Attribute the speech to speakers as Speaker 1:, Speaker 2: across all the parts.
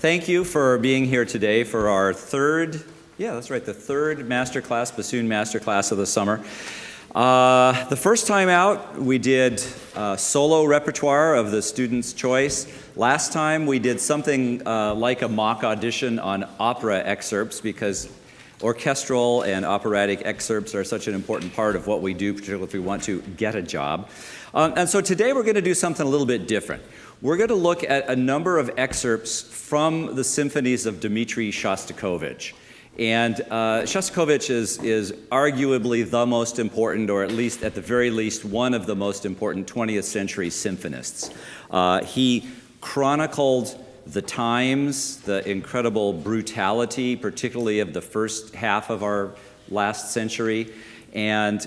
Speaker 1: thank you for being here today for our third, the third Masterclass, Bassoon Masterclass of the summer. The first time out, we did solo repertoire of the student's choice. Last time, we did something like a mock audition on opera excerpts because orchestral and operatic excerpts are such an important part of what we do, particularly if we want to get a job. And so today we're going to do something a little bit different. We're going to look at a number of excerpts from the symphonies of Dmitri Shostakovich. And Shostakovich is arguably the most important, or at least at the very least, one of the most important 20th century symphonists. He chronicled the times, the incredible brutality, particularly of the first half of our last century. And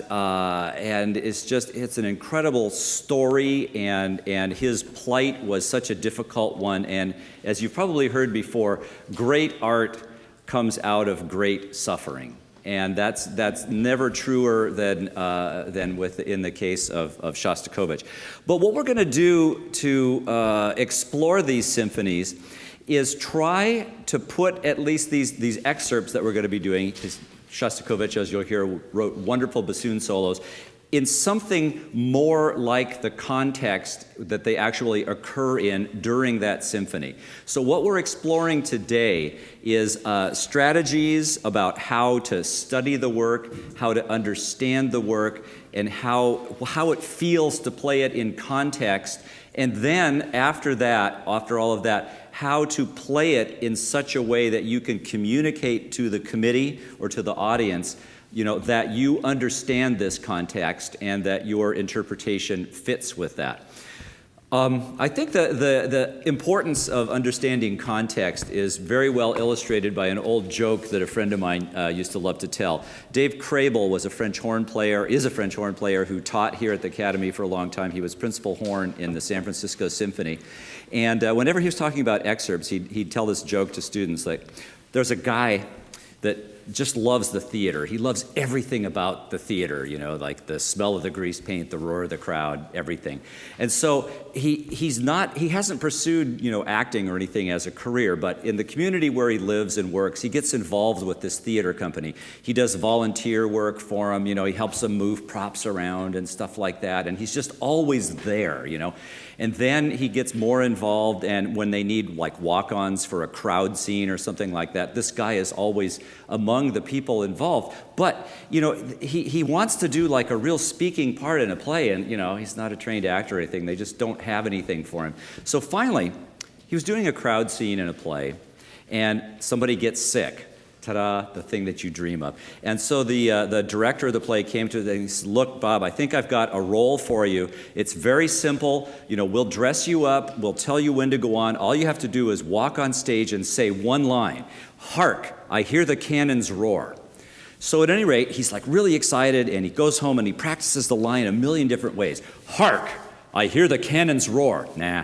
Speaker 1: it's an incredible story, and his plight was such a difficult one. And as you've probably heard before, great art comes out of great suffering, and that's never truer than in the case of Shostakovich. But what we're going to do to explore these symphonies is try to put at least these excerpts that we're going to be doing. Shostakovich, as you'll hear, wrote wonderful bassoon solos in something more like the context that they actually occur in during that symphony. So what we're exploring today is strategies about how to study the work, how to understand the work, and how it feels to play it in context. And then after all of that, how to play it in such a way that you can communicate to the committee or to the audience, that you understand this context and that your interpretation fits with that. I think the importance of understanding context is very well illustrated by an old joke that a friend of mine used to love to tell. Dave Crable is a French horn player who taught here at the Academy for a long time. He was principal horn in the San Francisco Symphony. And whenever he was talking about excerpts, he'd tell this joke to students, like, there's a guy that just loves the theater. He loves everything about the theater, like the smell of the grease paint, the roar of the crowd, everything. And so he hasn't pursued, acting or anything as a career, but in the community where he lives and works, he gets involved with this theater company. He does volunteer work for them, he helps them move props around and stuff like that, and he's just always there, And then he gets more involved, and when they need like walk-ons for a crowd scene or something like that, this guy is always among the people involved. But, he wants to do like a real speaking part in a play, and, he's not a trained actor or anything. They just don't have anything for him. So finally, he was doing a crowd scene in a play, and somebody gets sick. Ta-da, the thing that you dream of. And so the director of the play came to him and he said, look, Bob, I think I've got a role for you. It's very simple. We'll dress you up. We'll tell you when to go on. All you have to do is walk on stage and say one line. Hark, I hear the cannons roar. So at any rate, he's like really excited, and he goes home and he practices the line a million different ways. Hark, I hear the cannons roar. Nah.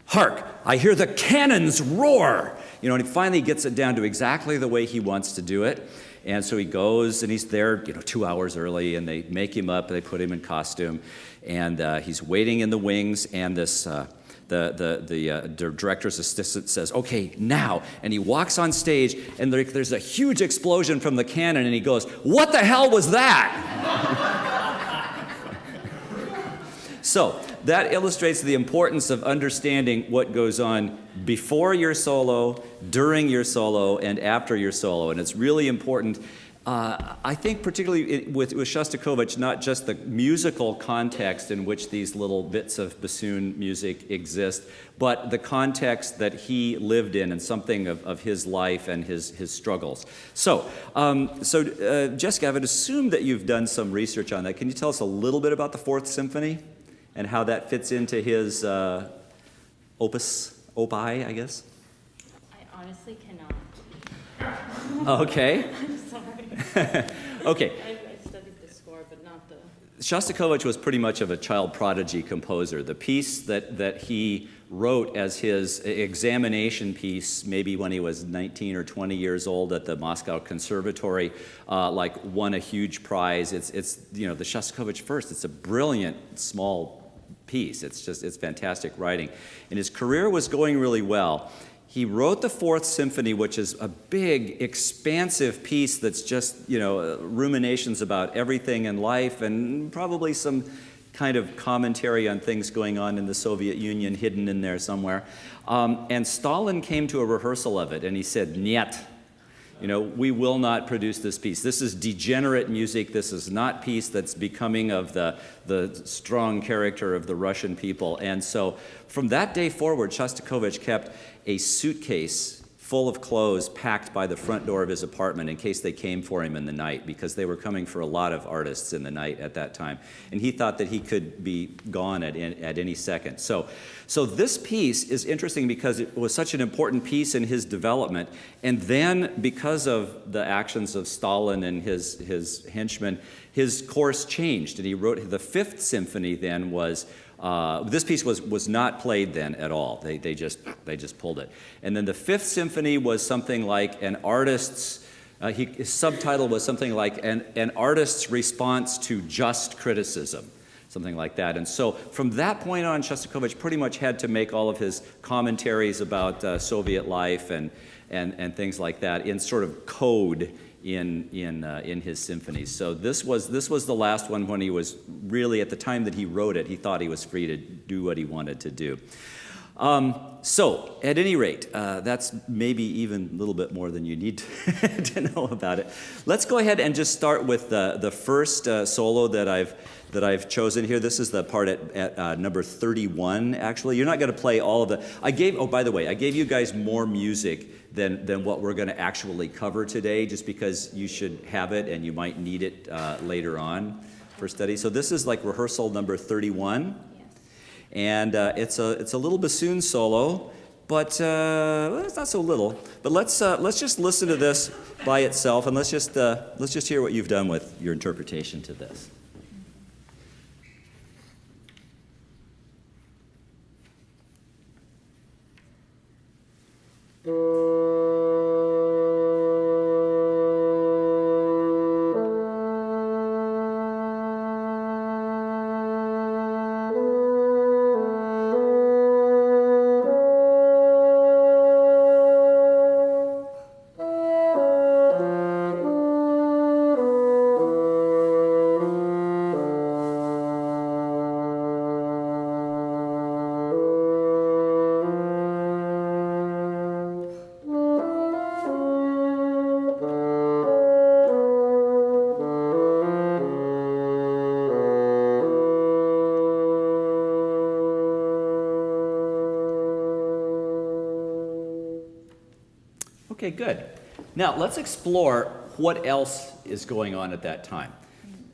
Speaker 1: Hark, I hear the cannons roar. And he finally gets it down to exactly the way he wants to do it. And so he goes, and he's there, 2 hours early, and they make him up, they put him in costume, and he's waiting in the wings, and this the director's assistant says, okay, now. And he walks on stage, and there's a huge explosion from the cannon, and he goes, what the hell was that? So that illustrates the importance of understanding what goes on before your solo, during your solo, and after your solo. And it's really important, I think particularly with Shostakovich, not just the musical context in which these little bits of bassoon music exist, but the context that he lived in and something of his life and his struggles. So Jessica, I would assume that you've done some research on that. Can you tell us a little bit about the Fourth Symphony and how that fits into his opus, I guess?
Speaker 2: I honestly cannot.
Speaker 1: Okay.
Speaker 2: I'm sorry.
Speaker 1: Okay.
Speaker 2: I studied the score, but not the...
Speaker 1: Shostakovich was pretty much of a child prodigy composer. The piece that he wrote as his examination piece, maybe when he was 19 or 20 years old at the Moscow Conservatory, won a huge prize. It's the Shostakovich First. It's a brilliant small piece. It's fantastic writing. And his career was going really well. he wrote the Fourth Symphony, which is a big, expansive piece that's just, ruminations about everything in life and probably some kind of commentary on things going on in the Soviet Union hidden in there somewhere. And Stalin came to a rehearsal of it, and he said, "Niet. We will not produce this piece. This is degenerate music. This is not piece that's becoming of the strong character of the Russian people." And so from that day forward, Shostakovich kept a suitcase full of clothes packed by the front door of his apartment in case they came for him in the night, because they were coming for a lot of artists in the night at that time. And he thought that he could be gone at any second. So this piece is interesting because it was such an important piece in his development. And then because of the actions of Stalin and his henchmen, his course changed. And he wrote the Fifth Symphony then was, this piece was not played then at all. They just pulled it. And then the Fifth Symphony was something like an artist's, his subtitle was something like an artist's response to just criticism, something like that. And so from that point on, Shostakovich pretty much had to make all of his commentaries about Soviet life and things like that in sort of code in his symphonies. So this was the last one when he was really, at the time that he wrote it, he thought he was free to do what he wanted to do. So at any rate, that's maybe even a little bit more than you need to know about it. Let's go ahead and just start with the first solo that I've chosen here. This is the part at number 31, actually. You're not going to play all of the... by the way, I gave you guys more music than what we're going to actually cover today, just because you should have it and you might need it later on for study. So this is like rehearsal number 31.
Speaker 2: Yes.
Speaker 1: And it's a little bassoon solo, but well, it's not so little. But let's just listen to this by itself, and let's just hear what you've done with your interpretation to this. Okay, good. Now, let's explore what else is going on at that time.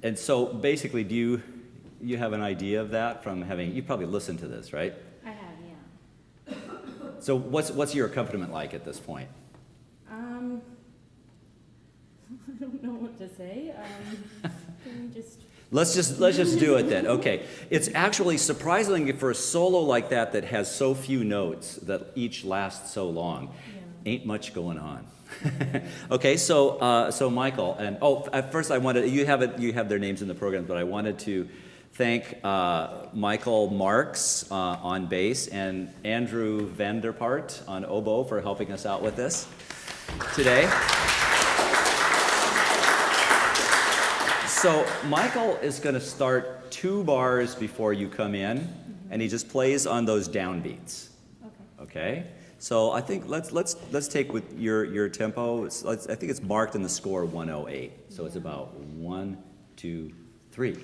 Speaker 1: And so, basically, do you have an idea of that from having... You probably listened to this, right?
Speaker 2: I have, yeah.
Speaker 1: So what's your accompaniment like at this point?
Speaker 2: I don't know what to say. Can we just...
Speaker 1: Let's just do it then. Okay. It's actually surprisingly for a solo like that has so few notes that each lasts so long. Ain't much going on. Okay, so Michael, and at first I wanted, you have their names in the program, but I wanted to thank Michael Marks on bass and Andrew Vanderpart on oboe for helping us out with this today. So Michael is going to start 2 bars before you come in, and he just plays on those downbeats. Okay. So I think let's take with your tempo. I think it's marked in the score 108. So it's about 1, 2, 3.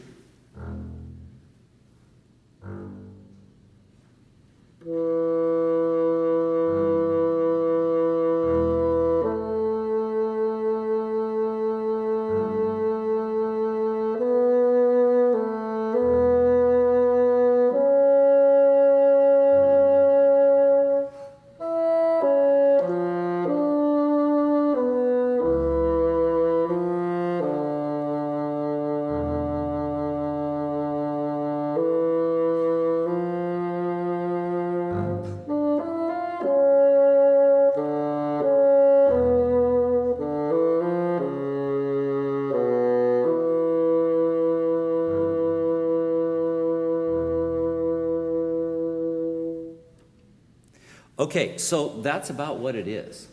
Speaker 1: Okay, so that's about what it is.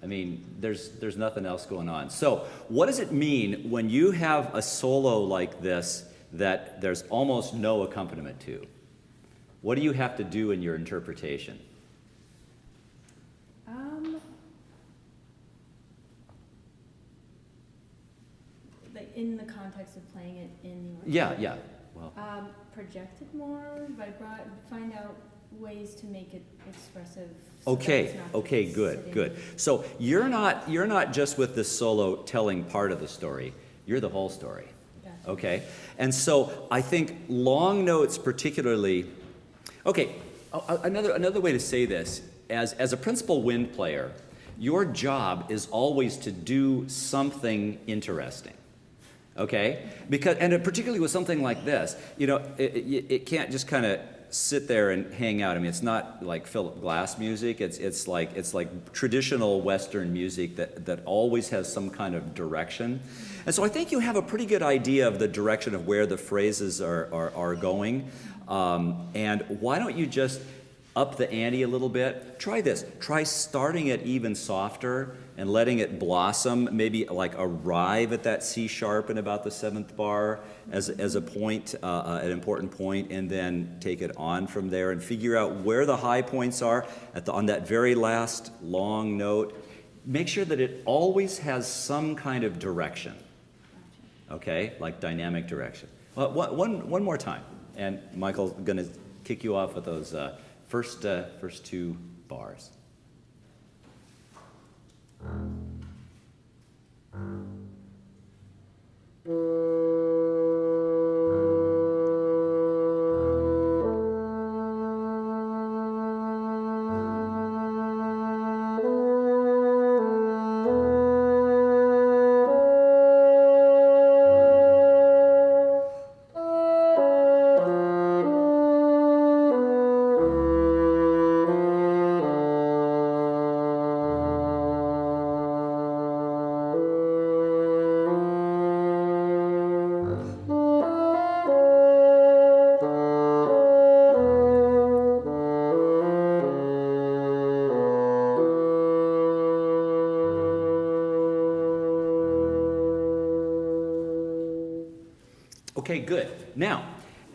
Speaker 1: I mean, there's nothing else going on. So what does it mean when you have a solo like this that there's almost no accompaniment to? What do you have to do in your interpretation?
Speaker 2: Like in the context of playing it in the orchestra.
Speaker 1: Yeah. Well,
Speaker 2: Project it more, but find out ways to make it expressive. So that it's not
Speaker 1: okay,
Speaker 2: just
Speaker 1: good.
Speaker 2: sitting.
Speaker 1: So you're not just with this solo telling part of the story. You're the whole story.
Speaker 2: Gotcha.
Speaker 1: Okay? And so I think long notes particularly. Okay, another way to say this, as a principal wind player, your job is always to do something interesting. Okay? Because, and particularly with something like this, you know, it can't just kind of sit there and hang out. I mean, it's not like Philip Glass music. It's like traditional Western music that always has some kind of direction. And so I think you have a pretty good idea of the direction of where the phrases are going. And why don't you just up the ante a little bit? Try this. Try starting it even softer and letting it blossom, maybe like arrive at that C sharp in about the 7th bar as a point, an important point, and then take it on from there and figure out where the high points are on that very last long note. Make sure that it always has some kind of direction, okay, like dynamic direction. Well, one more time, and Michael's going to kick you off with those first 2 bars. Okay, good. Now,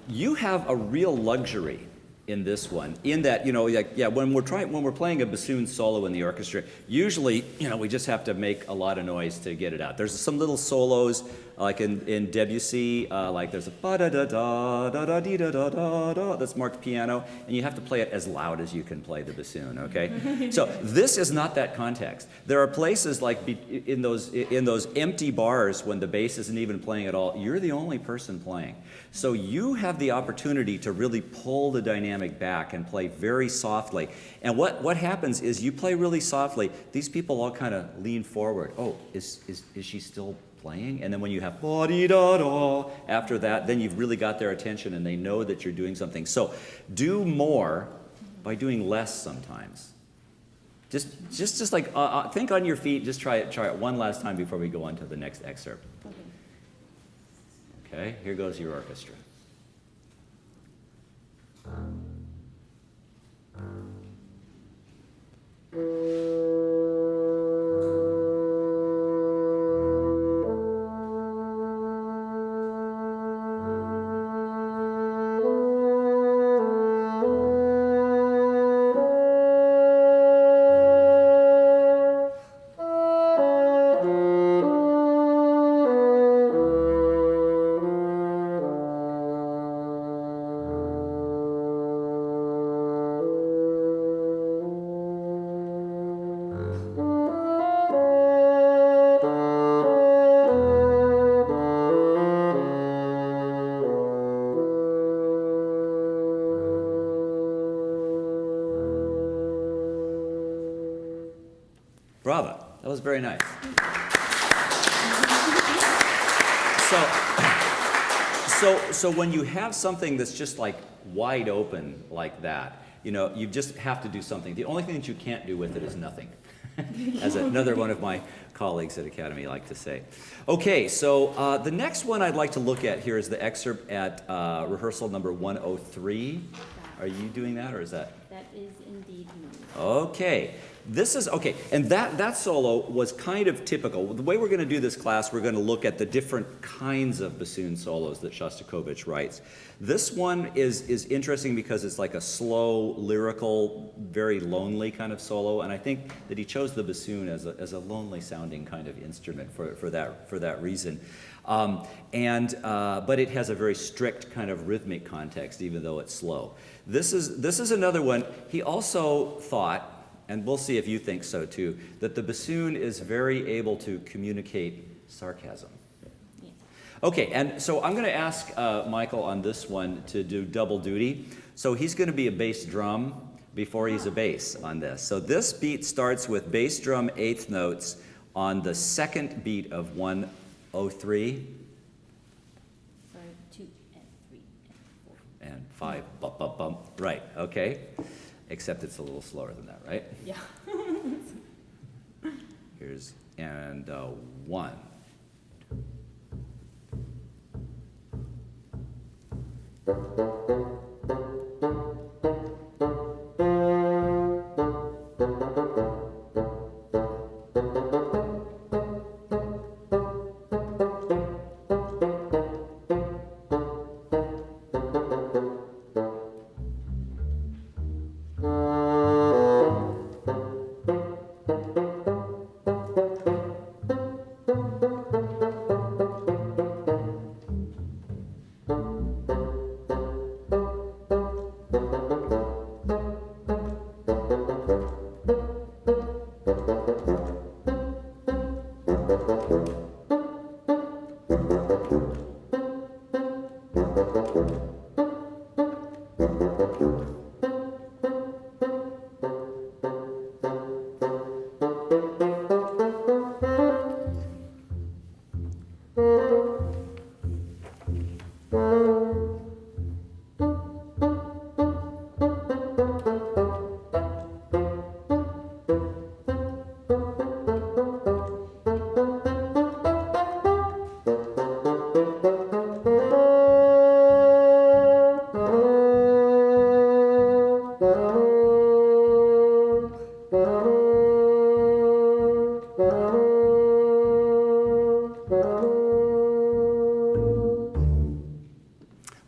Speaker 1: you have a real luxury in this one, in that, you know, like, yeah, when we're playing a bassoon solo in the orchestra, usually, you know, we just have to make a lot of noise to get it out. There's some little solos, like in Debussy, like there's a ba-da-da-da-da-da-dee-da-da-da-da, that's marked piano, and you have to play it as loud as you can play the bassoon, okay? So this is not that context. There are places like in those empty bars when the bass isn't even playing at all, you're the only person playing. So you have the opportunity to really pull the dynamic back and play very softly. And what happens is you play really softly, these people all kind of lean forward. Oh, is she still playing? And then when you have ba-dee-da-da after that, then you've really got their attention and they know that you're doing something. So do more by doing less sometimes. Just like think on your feet. Just try it one last time before we go on to the next excerpt. Okay, here goes your orchestra. Bravo. That was very nice. So when you have something that's just like wide open like that, you know, you just have to do something. The only thing that you can't do with it is nothing, as another one of my colleagues at Academy like to say. Okay, so the next one I'd like to look at here is the excerpt at rehearsal number 103. Are you doing that, or is that?
Speaker 2: That is indeed me.
Speaker 1: Okay, this is, okay, and that solo was kind of typical. The way we're going to do this class, we're going to look at the different kinds of bassoon solos that Shostakovich writes. This one is interesting because it's like a slow, lyrical, very lonely kind of solo, and I think that he chose the bassoon as a lonely sounding kind of instrument for that reason. But it has a very strict kind of rhythmic context, even though it's slow. This is another one. He also thought, and we'll see if you think so too, that the bassoon is very able to communicate sarcasm.
Speaker 2: Yes.
Speaker 1: Okay, and so I'm going to ask Michael on this one to do double duty. So he's going to be a bass drum before he's a bass on this. So this beat starts with bass drum eighth notes on the second beat of 103.
Speaker 2: So 2 and 3 and 4.
Speaker 1: And 5, bump, bump, bump. Right, okay. Except it's a little slower than that, right?
Speaker 2: Yeah.
Speaker 1: Here's, and 1.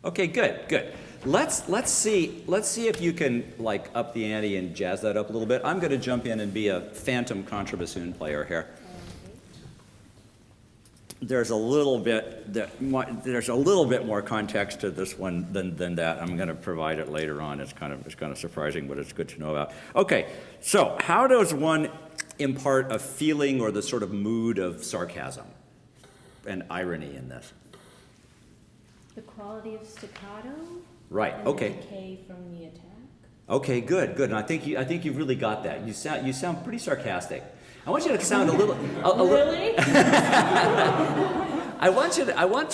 Speaker 1: Okay, good. Let's see if you can like up the ante and jazz that up a little bit. I'm going to jump in and be a phantom contrabassoon player here. There's a little bit more context to this one than that. I'm going to provide it later on. It's kind of surprising, but it's good to know about. Okay, so how does one impart a feeling or the sort of mood of sarcasm and irony in this?
Speaker 2: The quality of staccato.
Speaker 1: Right.
Speaker 2: And
Speaker 1: Okay.
Speaker 2: the decay from the attack.
Speaker 1: Okay. Good. And I think you've really got that. You sound pretty sarcastic. I want you to sound a little.
Speaker 2: Really?
Speaker 1: I want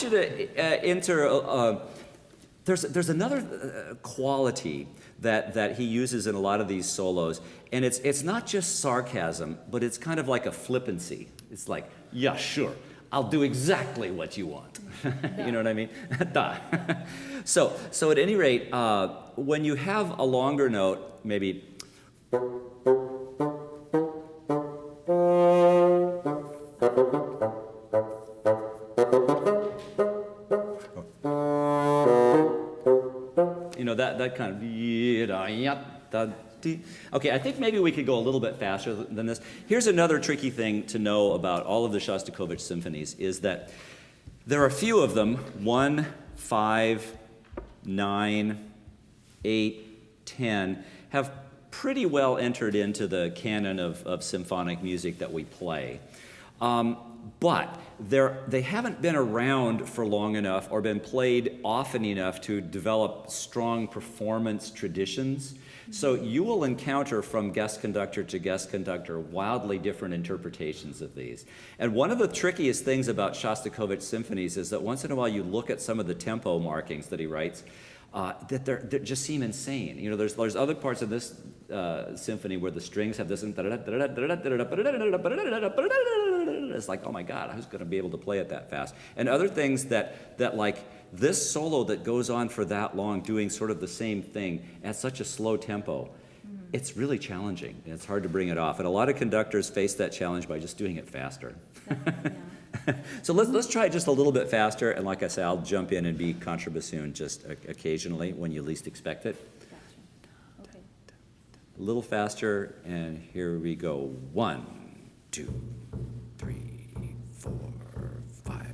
Speaker 1: you to enter. There's another quality that he uses in a lot of these solos, and it's not just sarcasm, but it's kind of like a flippancy. It's like, yeah, sure, I'll do exactly what you want. You know what I mean? Duh. So at any rate, when you have a longer note, maybe. You know, that kind of. Okay, I think maybe we could go a little bit faster than this. Here's another tricky thing to know about all of the Shostakovich symphonies is that there are a few of them, 1, 5, 9, 8, 10, have pretty well entered into the canon of symphonic music that we play. But they haven't been around for long enough or been played often enough to develop strong performance traditions. So you will encounter from guest conductor to guest conductor wildly different interpretations of these. And one of the trickiest things about Shostakovich symphonies is that once in a while you look at some of the tempo markings that he writes that they just seem insane. You know, there's other parts of this symphony where the strings have this. It's like, oh my God, who's going to be able to play it that fast? And other things that like this solo that goes on for that long, doing sort of the same thing at such a slow tempo, It's really challenging, and it's hard to bring it off. And a lot of conductors face that challenge by just doing it faster.
Speaker 2: Yeah.
Speaker 1: So let's try it just a little bit faster, and like I say, I'll jump in and be contrabassoon just occasionally when you least expect it.
Speaker 2: Gotcha. Okay.
Speaker 1: A little faster, and here we go. 1, 2, 3, 4, 5.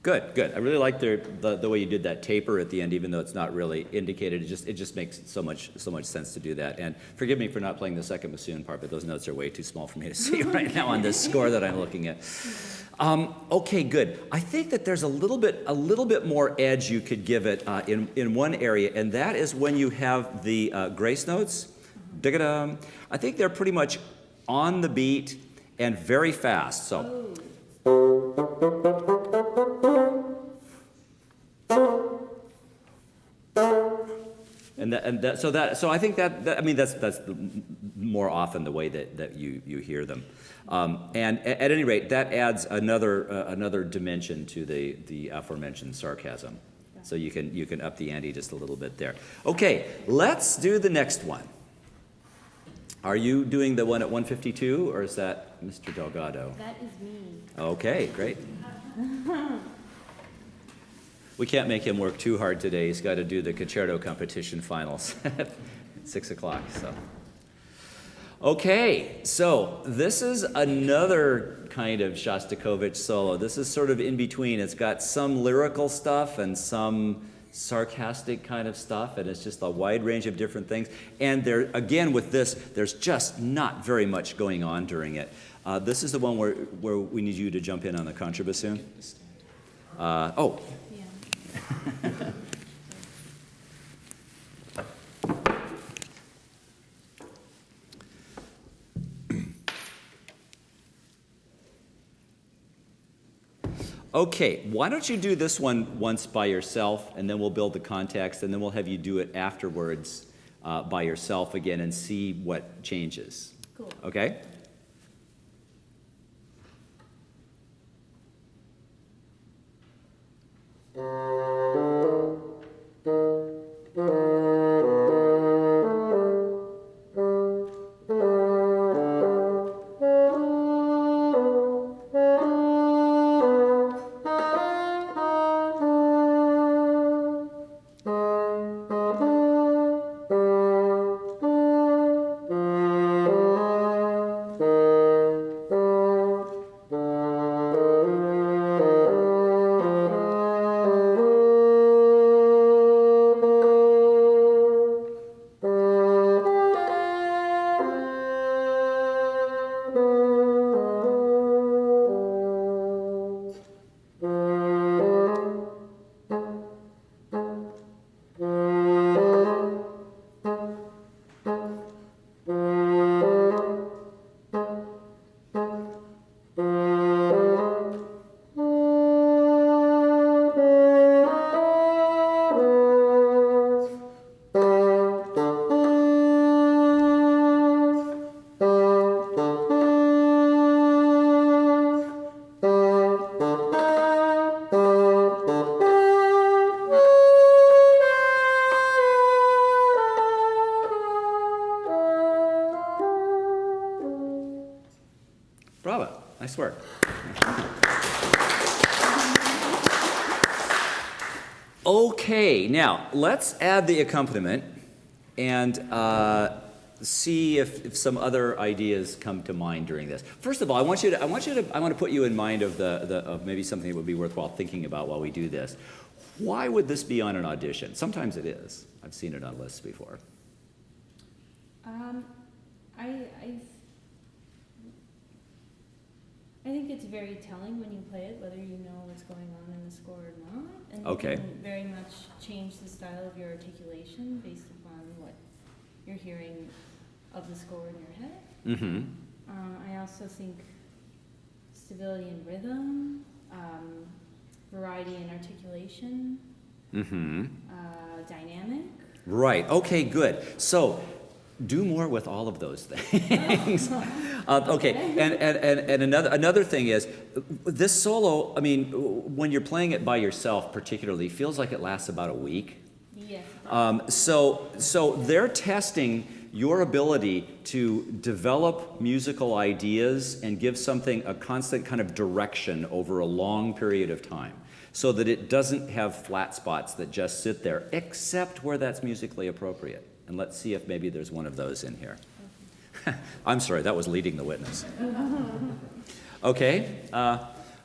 Speaker 1: Good, good. I really like the way you did that taper at the end, even though it's not really indicated. It just makes so much sense to do that. And forgive me for not playing the second bassoon part, but those notes are way too small for me to see right now on this score that I'm looking at. Okay, good. I think that there's a little bit more edge you could give it in one area, and that is when you have the grace notes. Dig-a-dum. I think they're pretty much on the beat and very fast. So. So I think that's more often the way that you hear them, and at any rate that adds another dimension to the aforementioned sarcasm. So you can up the ante just a little bit there. Okay, let's do the next one. Are you doing the one at 152, or is that Mr. Delgado?
Speaker 2: That is me.
Speaker 1: Okay, great. We can't make him work too hard today. He's got to do the concerto competition finals at 6 o'clock. So, okay, so this is another kind of Shostakovich solo. This is sort of in between. It's got some lyrical stuff and some sarcastic kind of stuff, and it's just a wide range of different things. And there, again, with this, there's just not very much going on during it. This is the one where we need you to jump in on the contrabassoon. Oh. Okay, why don't you do this one once by yourself, and then we'll build the context, and then we'll have you do it afterwards by yourself again and see what changes.
Speaker 2: Cool.
Speaker 1: Okay? Nice work. Okay, now let's add the accompaniment and see if some other ideas come to mind during this. First of all, I want to put you in mind of maybe something that would be worthwhile thinking about while we do this. Why would this be on an audition? Sometimes it is. I've seen it on lists before.
Speaker 2: I think it's very telling when you play it, whether you know what's going on in the score or not. And
Speaker 1: Okay.
Speaker 2: you can very much change the style of your articulation based upon what you're hearing of the score in your head.
Speaker 1: Mm-hmm.
Speaker 2: I also think stability and rhythm, variety in articulation,
Speaker 1: Mm-hmm.
Speaker 2: Dynamic.
Speaker 1: Right. Okay, good. So do more with all of those things. Okay, and another thing is, this solo, I mean, when you're playing it by yourself particularly, feels like it lasts about a week.
Speaker 2: Yes.
Speaker 1: So they're testing your ability to develop musical ideas and give something a constant kind of direction over a long period of time, so that it doesn't have flat spots that just sit there, except where that's musically appropriate. And let's see if maybe there's one of those in here. I'm sorry, that was leading the witness. Okay,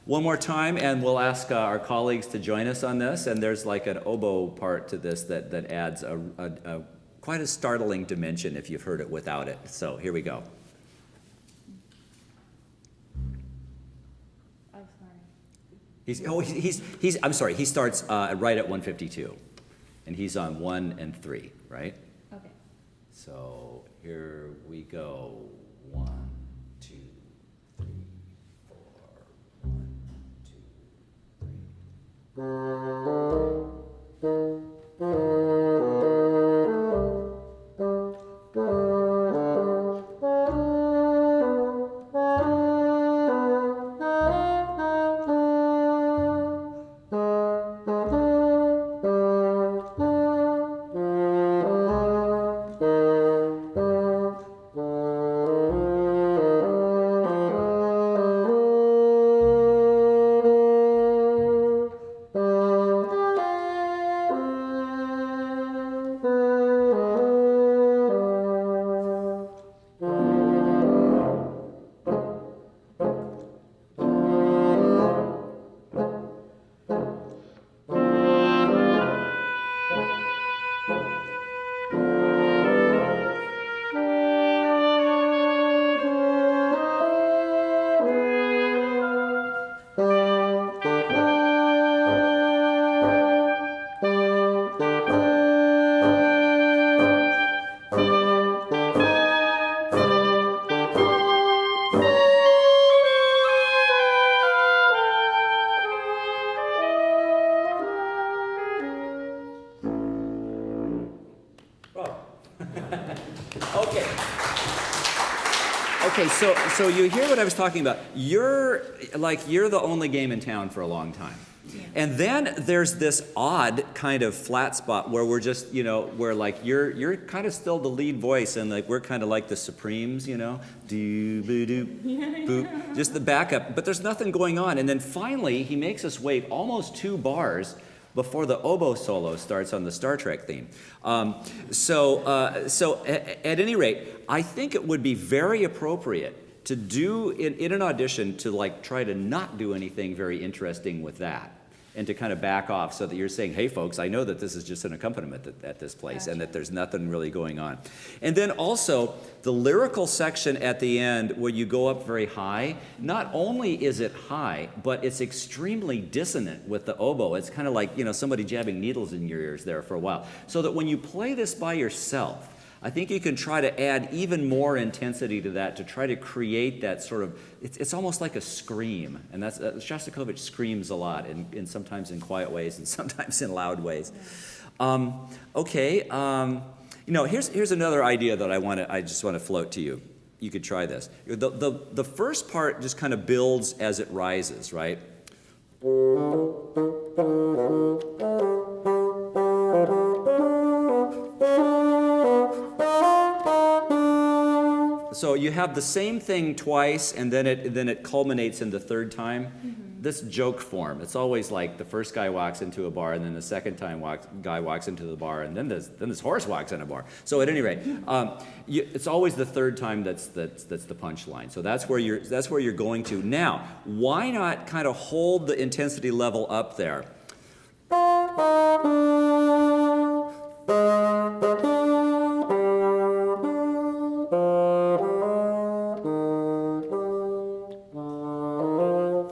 Speaker 1: one more time, and we'll ask our colleagues to join us on this. And there's like an oboe part to this that adds a quite a startling dimension if you've heard it without it. So here we go. I'm sorry, he starts right at 152, and he's on 1 and 3, right?
Speaker 2: Okay.
Speaker 1: So here we go. 1, 2, 3, 4. 1, Okay, so you hear what I was talking about. You're the only game in town for a long time.
Speaker 2: Yeah.
Speaker 1: And then there's this odd kind of flat spot where we're just, where like you're kind of still the lead voice, and like we're kind of like the Supremes, do boo doo boo, just the backup. But there's nothing going on. And then finally he makes us wait almost 2 bars before the oboe solo starts on the Star Trek theme. So at any rate, I think it would be very appropriate to do in an audition to like try to not do anything very interesting with that, and to kind of back off so that you're saying, hey folks, I know that this is just an accompaniment at this place,
Speaker 2: Gotcha.
Speaker 1: and that there's nothing really going on. And then also the lyrical section at the end where you go up very high, not only is it high, but it's extremely dissonant with the oboe. It's kind of like, somebody jabbing needles in your ears there for a while. So that when you play this by yourself, I think you can try to add even more intensity to that to try to create that sort of, it's almost like a scream. And that's, Shostakovich screams a lot, and sometimes in quiet ways and sometimes in loud ways. Here's another idea that I just want to float to you. You could try this. The first part just kind of builds as it rises, right? So you have the same thing twice, and then it culminates in the third time. This joke form. It's always like the first guy walks into a bar, and then the second time guy walks into the bar, and then this horse walks in a bar. So at any rate, it's always the third time that's the punchline. So that's where you're going to. Now, why not kind of hold the intensity level up there?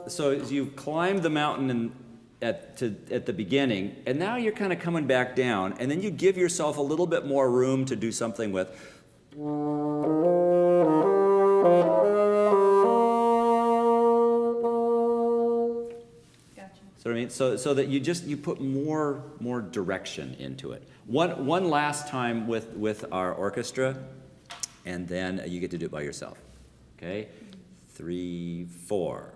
Speaker 1: So you climb the mountain at the beginning, and now you're kind of coming back down, and then you give yourself a little bit more room to do something with.
Speaker 2: Gotcha.
Speaker 1: So I mean, so that you put more direction into it. One last time with our orchestra, and then you get to do it by yourself. Okay, 3, 4.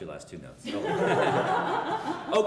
Speaker 1: Your last 2 notes. Oh.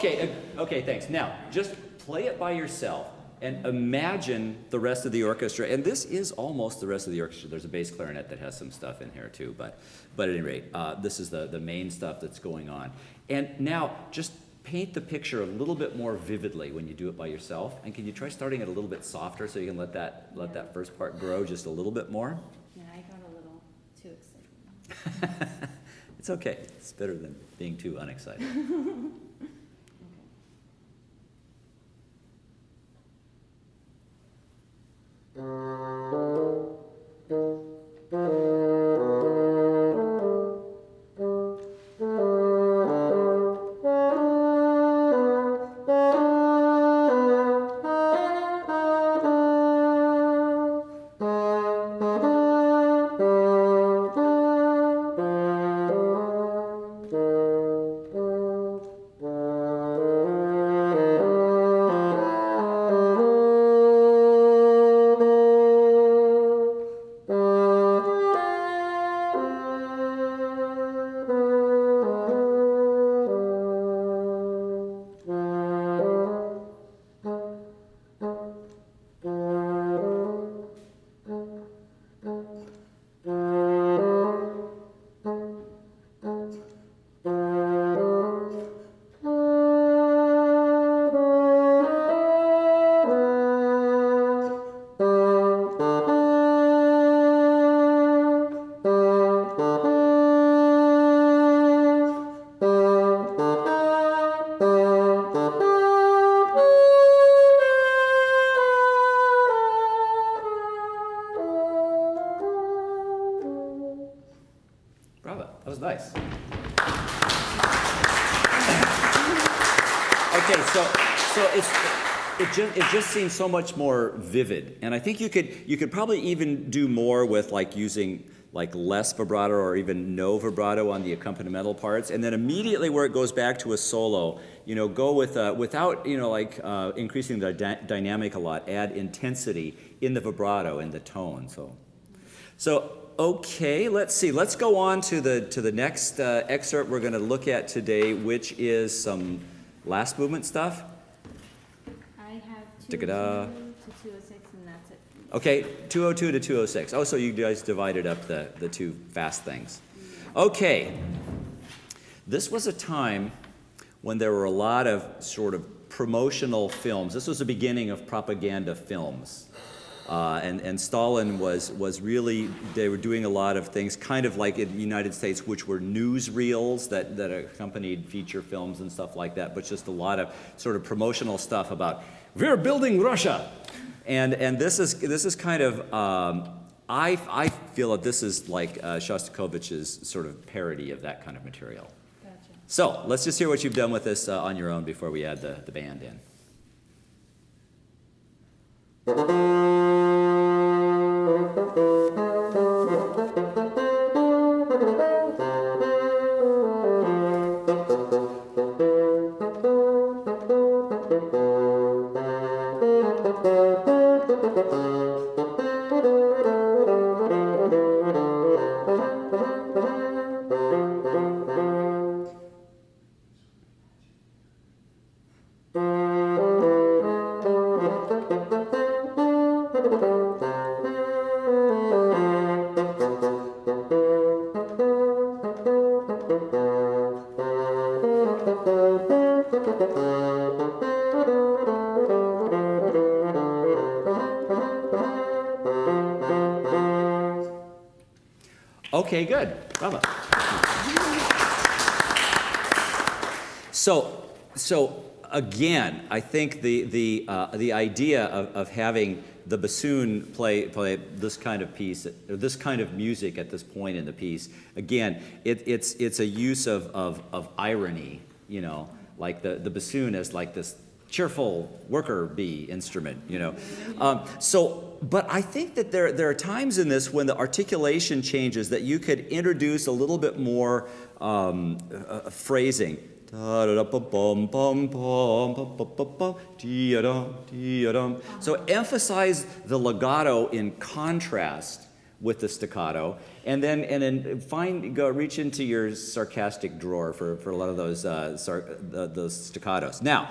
Speaker 1: Okay, thanks. Now, just play it by yourself and imagine the rest of the orchestra. And this is almost the rest of the orchestra. There's a bass clarinet that has some stuff in here too, but at any rate, this is the main stuff that's going on. And now, just paint the picture a little bit more vividly when you do it by yourself. And can you try starting it a little bit softer so you can let that first part grow just a little bit more?
Speaker 2: Yeah, I got a little too excited.
Speaker 1: It's okay. It's better than being too unexcited. Nice. Okay, so it just seems so much more vivid, and I think you could probably even do more with like using like less vibrato or even no vibrato on the accompanimental parts, and then immediately where it goes back to a solo, go with without increasing the dynamic a lot, add intensity in the vibrato in the tone. So, okay, let's see. Let's go on to the next excerpt we're going to look at today, which is some last movement stuff.
Speaker 2: I have
Speaker 1: Ta-da.
Speaker 2: 202 to 206, and that's it.
Speaker 1: Okay, 202 to 206. Oh, so you guys divided up the two fast things. Okay. This was a time when there were a lot of sort of promotional films. This was the beginning of propaganda films. And Stalin was really, they were doing a lot of things, kind of like in the United States, which were newsreels that accompanied feature films and stuff like that, but just a lot of sort of promotional stuff about, we're building Russia. And this is kind of, I feel that this is like Shostakovich's sort of parody of that kind of material.
Speaker 2: Gotcha.
Speaker 1: So let's just hear what you've done with this on your own before we add the band in. Okay, good. Bravo. So again, I think the idea of having the bassoon play this kind of piece, or this kind of music at this point in the piece, again, it's a use of irony, you know, like the bassoon as like this cheerful worker bee instrument, you know. But I think that there are times in this when the articulation changes that you could introduce a little bit more phrasing. So emphasize the legato in contrast with the staccato, and then reach into your sarcastic drawer for a lot of those staccatos. Now,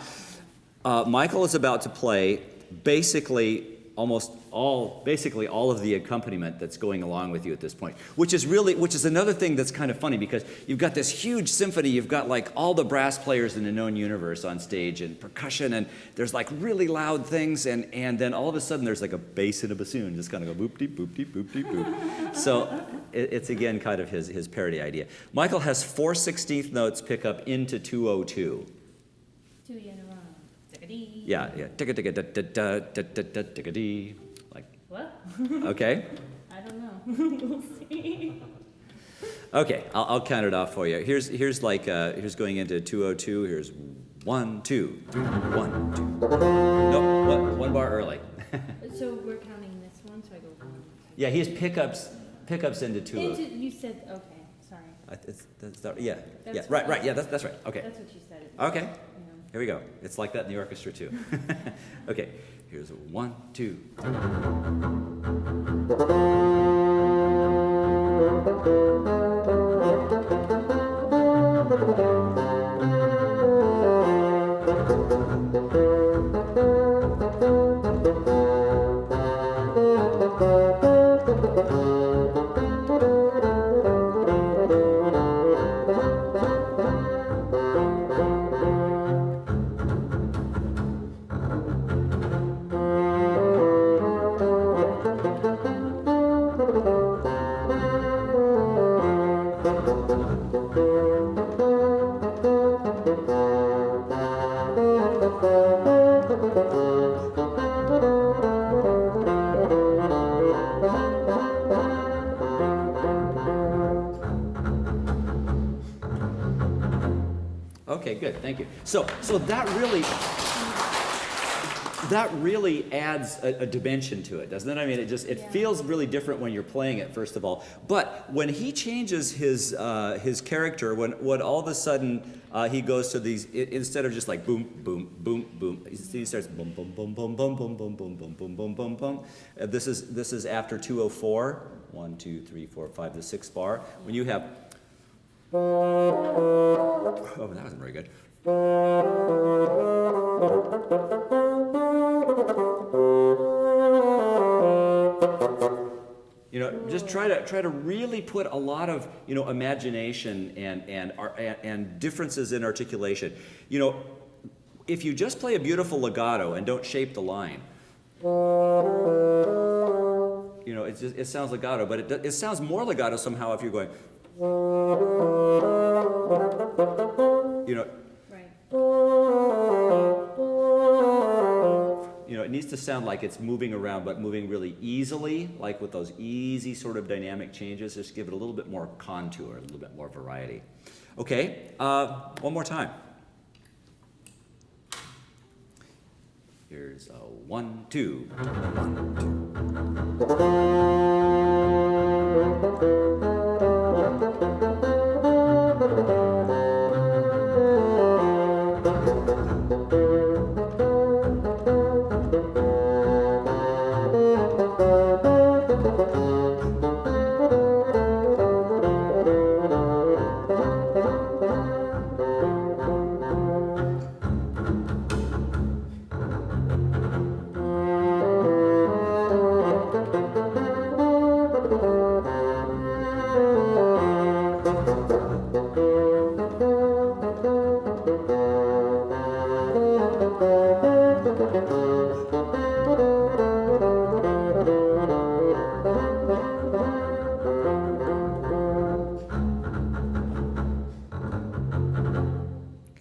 Speaker 1: Michael is about to play basically all of the accompaniment that's going along with you at this point, which is another thing that's kind of funny, because you've got this huge symphony, you've got like all the brass players in a known universe on stage and percussion, and there's like really loud things, and then all of a sudden there's like a bass and a bassoon just kind of go boop deep boop deep boop deep boop. So it's again kind of his parody idea. Michael has 4/16 notes pick up into 202.
Speaker 2: Two in a row. Tickety.
Speaker 1: Yeah. Ticka ticka da da da da da da ticka dee. Like.
Speaker 2: What?
Speaker 1: Okay.
Speaker 2: I don't know. We'll see.
Speaker 1: Okay, I'll count it off for you. Here's going into 202. Here's 1 2 3 1 2. No, one bar early.
Speaker 2: So we're counting this one, so I go 1.
Speaker 1: Yeah, he has pickups into 202.
Speaker 2: You said okay. Sorry.
Speaker 1: Yeah.
Speaker 2: That's
Speaker 1: Right.
Speaker 2: what-
Speaker 1: Yeah, that's right. Okay.
Speaker 2: That's what you said.
Speaker 1: Okay.
Speaker 2: You know.
Speaker 1: Here we go. It's like that in the orchestra too. Okay. Here's 1 2 3. Okay, good, thank you. So that really, that really adds a dimension to it, doesn't it? I mean, it feels really different when you're playing it, first of all. But when he changes his character, when all of a sudden he goes to these, instead of just like boom, boom, boom, boom, he starts boom, boom, boom, boom, boom, boom, boom, boom, boom, boom, boom, boom, boom. This is after 204. 1, 2, 3, 4, 5, the 6th bar. When you have, oh, that wasn't very good. You know, just try to really put a lot of, you know, imagination and differences in articulation. You know, if you just play a beautiful legato and don't shape the line, you know, it sounds legato, but it sounds more legato somehow if you're going, you know.
Speaker 2: Right.
Speaker 1: You know, it needs to sound like it's moving around, but moving really easily, like with those easy sort of dynamic changes. Just give it a little bit more contour, a little bit more variety. Okay, one more time. Here's a 1, 2, 1, 2.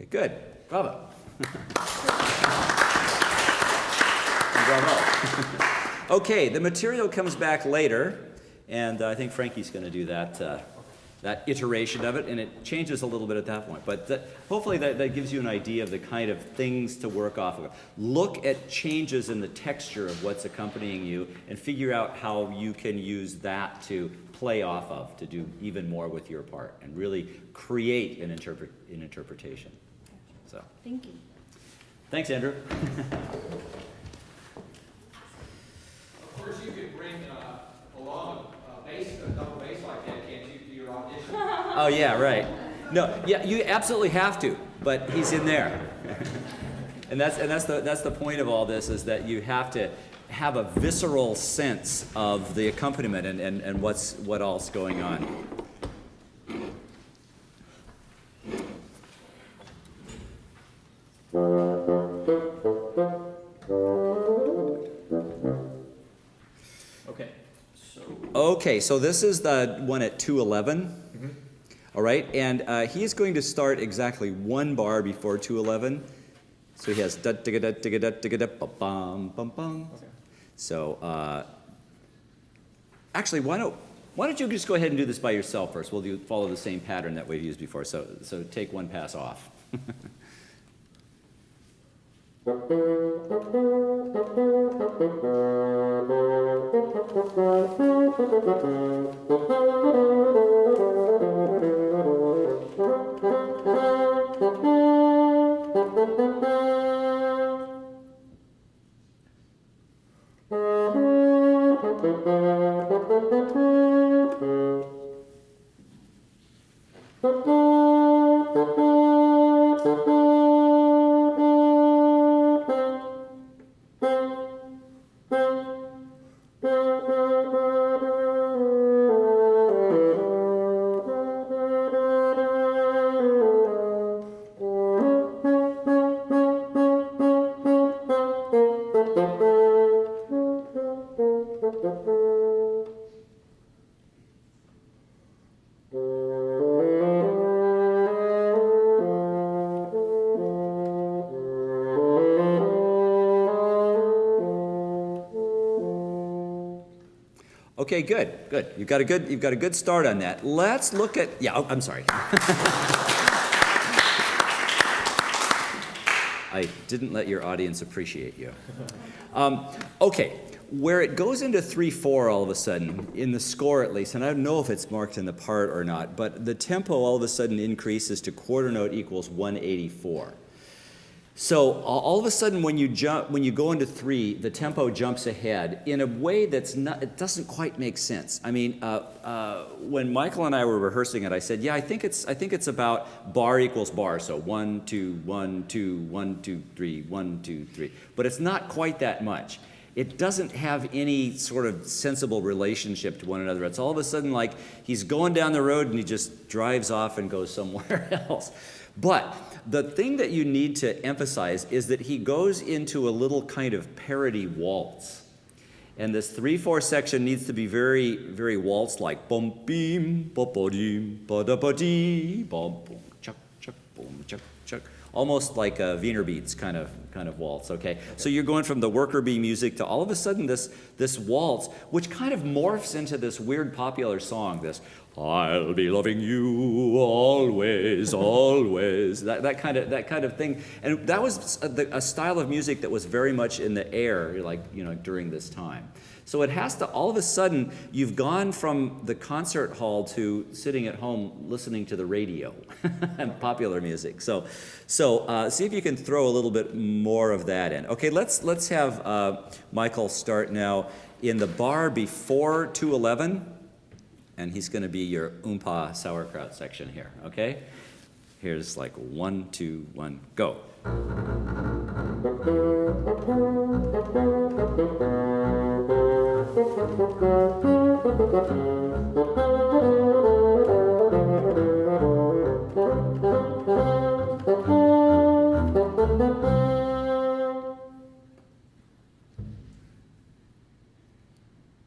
Speaker 1: Good. Bravo. Bravo. Okay, the material comes back later, and I think Frankie's going to do that iteration of it, and it changes a little bit at that point. But hopefully that gives you an idea of the kind of things to work off of. Look at changes in the texture of what's accompanying you, and figure out how you can use that to play off of, to do even more with your part, and really create an interpretation. So.
Speaker 2: Thank you.
Speaker 1: Thanks, Andrew.
Speaker 3: Of course, you could bring along a double bass like that, can't you, to your audition?
Speaker 1: Oh yeah, right. No, yeah, you absolutely have to, but he's in there. and that's the point of all this, is that you have to have a visceral sense of the accompaniment and what all's going on. Okay, so this is the one at 211. Mm-hmm. All right, and he's going to start exactly one bar before 211. So he has da digga da digga da digga da ba bum bum bum. Okay. So actually, why don't you just go ahead and do this by yourself first? We'll follow the same pattern that we've used before. So take one pass off. Okay, good. You've got a good start on that. Let's look at I'm sorry. I didn't let your audience appreciate you. Okay, where it goes into 3/4 all of a sudden, in the score at least, and I don't know if it's marked in the part or not, but the tempo all of a sudden increases to quarter note equals 184. So all of a sudden when you go into 3, the tempo jumps ahead in a way it doesn't quite make sense. I mean, when Michael and I were rehearsing it, I said, yeah, I think it's about bar equals bar. So 1, 2, 1, 2, 1, 2, 3, 1, 2, 3. But it's not quite that much. It doesn't have any sort of sensible relationship to one another. It's all of a sudden like he's going down the road and he just drives off and goes somewhere else. But the thing that you need to emphasize is that he goes into a little kind of parody waltz. And this 3/4 section needs to be very, very waltz-like. Bum beam, ba ba deem, ba da ba dee, bum boom, chuck, chuck, boom, chuck, chuck. Almost like a Wiener Beats kind of waltz, okay? So you're going from the worker bee music to all of a sudden this waltz, which kind of morphs into this weird popular song, this I'll be loving you always, always, that kind of thing. And that was a style of music that was very much in the air, during this time. So it has to, all of a sudden, you've gone from the concert hall to sitting at home listening to the radio and popular music. So see if you can throw a little bit more of that in. Okay, let's have Michael start now in the bar before 211, and he's going to be your oompa sauerkraut section here. Okay, here's like 1, 2, 1, go.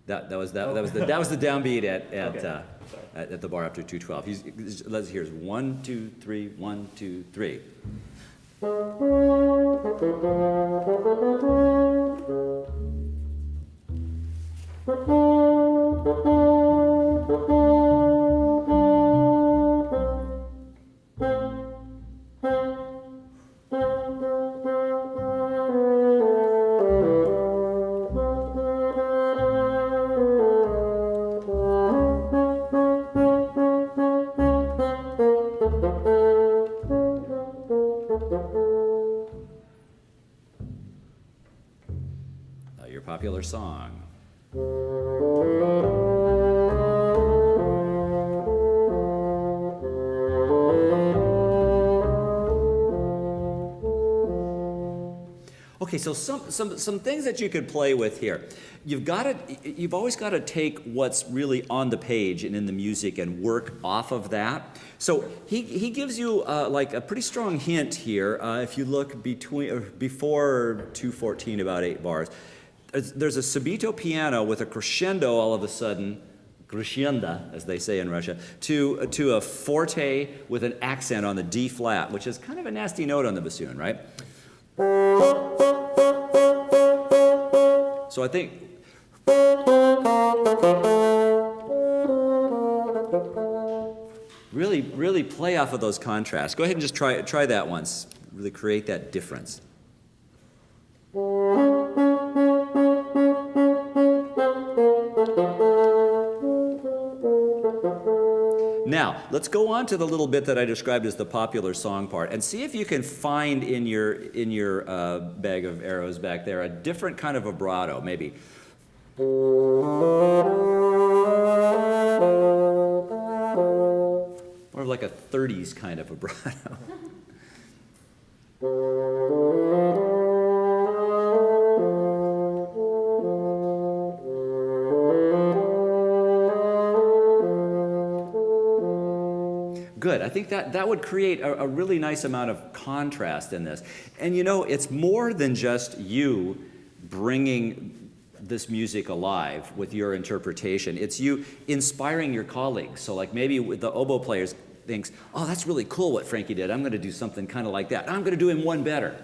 Speaker 1: That was the downbeat at the bar after 212. Here's 1, 2, 3, 1, 2, 3. Your popular song. Okay, so some things that you could play with here. You've always got to take what's really on the page and in the music and work off of that. So he gives you like a pretty strong hint here. If you look before 214, about 8 bars, there's a subito piano with a crescendo all of a sudden, crescenda, as they say in Russia, to a forte with an accent on the D flat, which is kind of a nasty note on the bassoon, right? So I think really play off of those contrasts. Go ahead and just try that once. Really create that difference. Now, let's go on to the little bit that I described as the popular song part, and see if you can find in your bag of arrows back there a different kind of vibrato, maybe. More of like a 30s kind of vibrato. Good. I think that would create a really nice amount of contrast in this. And it's more than just you bringing this music alive with your interpretation. It's you inspiring your colleagues. So like maybe with the oboe players thinks, oh, that's really cool what Frankie did. I'm going to do something kind of like that. I'm going to do him one better.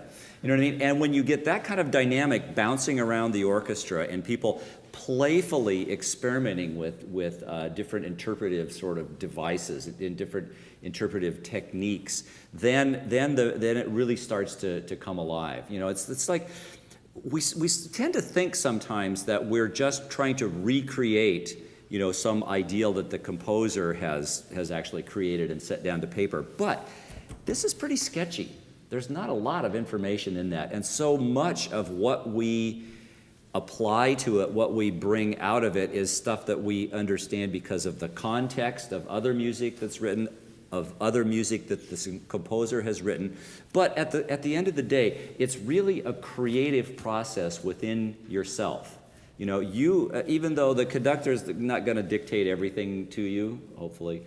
Speaker 1: You know what I mean? And when you get that kind of dynamic bouncing around the orchestra and people playfully experimenting with different interpretive sort of devices, in different interpretive techniques, then it really starts to come alive. You know, it's like we tend to think sometimes that we're just trying to recreate, you know, some ideal that the composer has actually created and set down to paper. But this is pretty sketchy. There's not a lot of information in that, and so much of what we apply to it, what we bring out of it, is stuff that we understand because of the context of other music that's written, of other music that the composer has written. But at the end of the day, it's really a creative process within yourself. You know, you even though the conductor's not going to dictate everything to you, hopefully,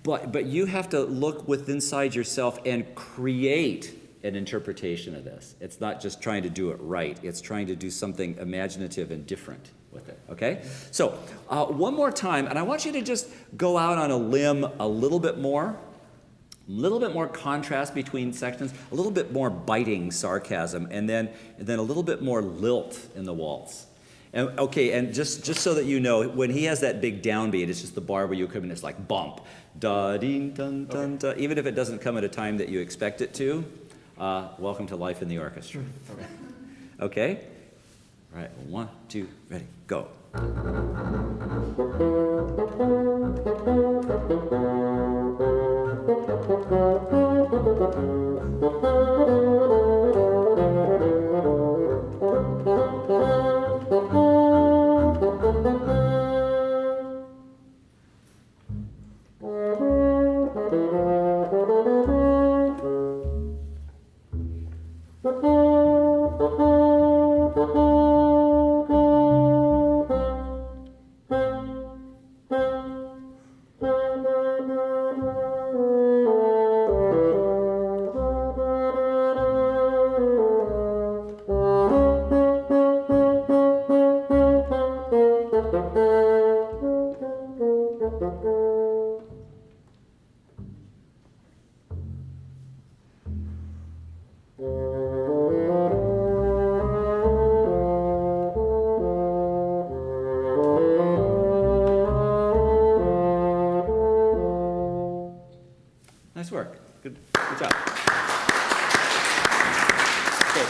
Speaker 1: but you have to look within inside yourself and create an interpretation of this. It's not just trying to do it right. It's trying to do something imaginative and different with it, okay? So one more time, and I want you to just go out on a limb a little bit more contrast between sections, a little bit more biting sarcasm, and then a little bit more lilt in the waltz. And, okay, and just so that you know, when he has that big downbeat, it's just the bar where you come in, it's like bump, da-ding, dun, dun, dun. Even if it doesn't come at a time that you expect it to, welcome to life in the orchestra. Okay? All right, 1, 2, ready, go. Nice work. Good job. Okay.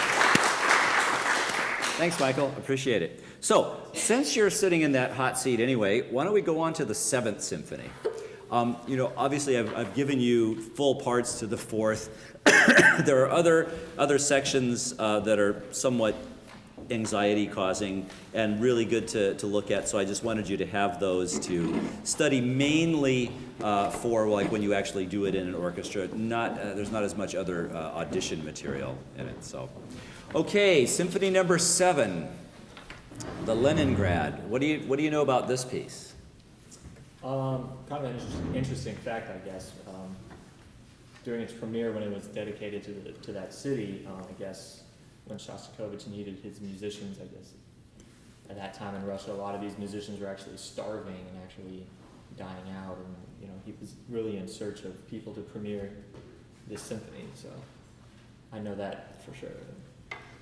Speaker 1: Thanks, Michael. Appreciate it. So, since you're sitting in that hot seat anyway, why don't we go on to the 7th Symphony? You know, obviously I've given you full parts to the 4th. There are other sections that are somewhat anxiety-causing and really good to look at, so I just wanted you to have those to study, mainly for like when you actually do it in an orchestra. There's not as much other audition material in it. So, okay, Symphony number 7, the Leningrad. What do you know about this piece?
Speaker 4: Kind of an interesting fact, I guess. During its premiere, when it was dedicated to that city, I guess when Shostakovich needed his musicians, I guess at that time in Russia, a lot of these musicians were actually starving and actually dying out, and you know he was really in search of people to premiere this symphony. So I know that for sure.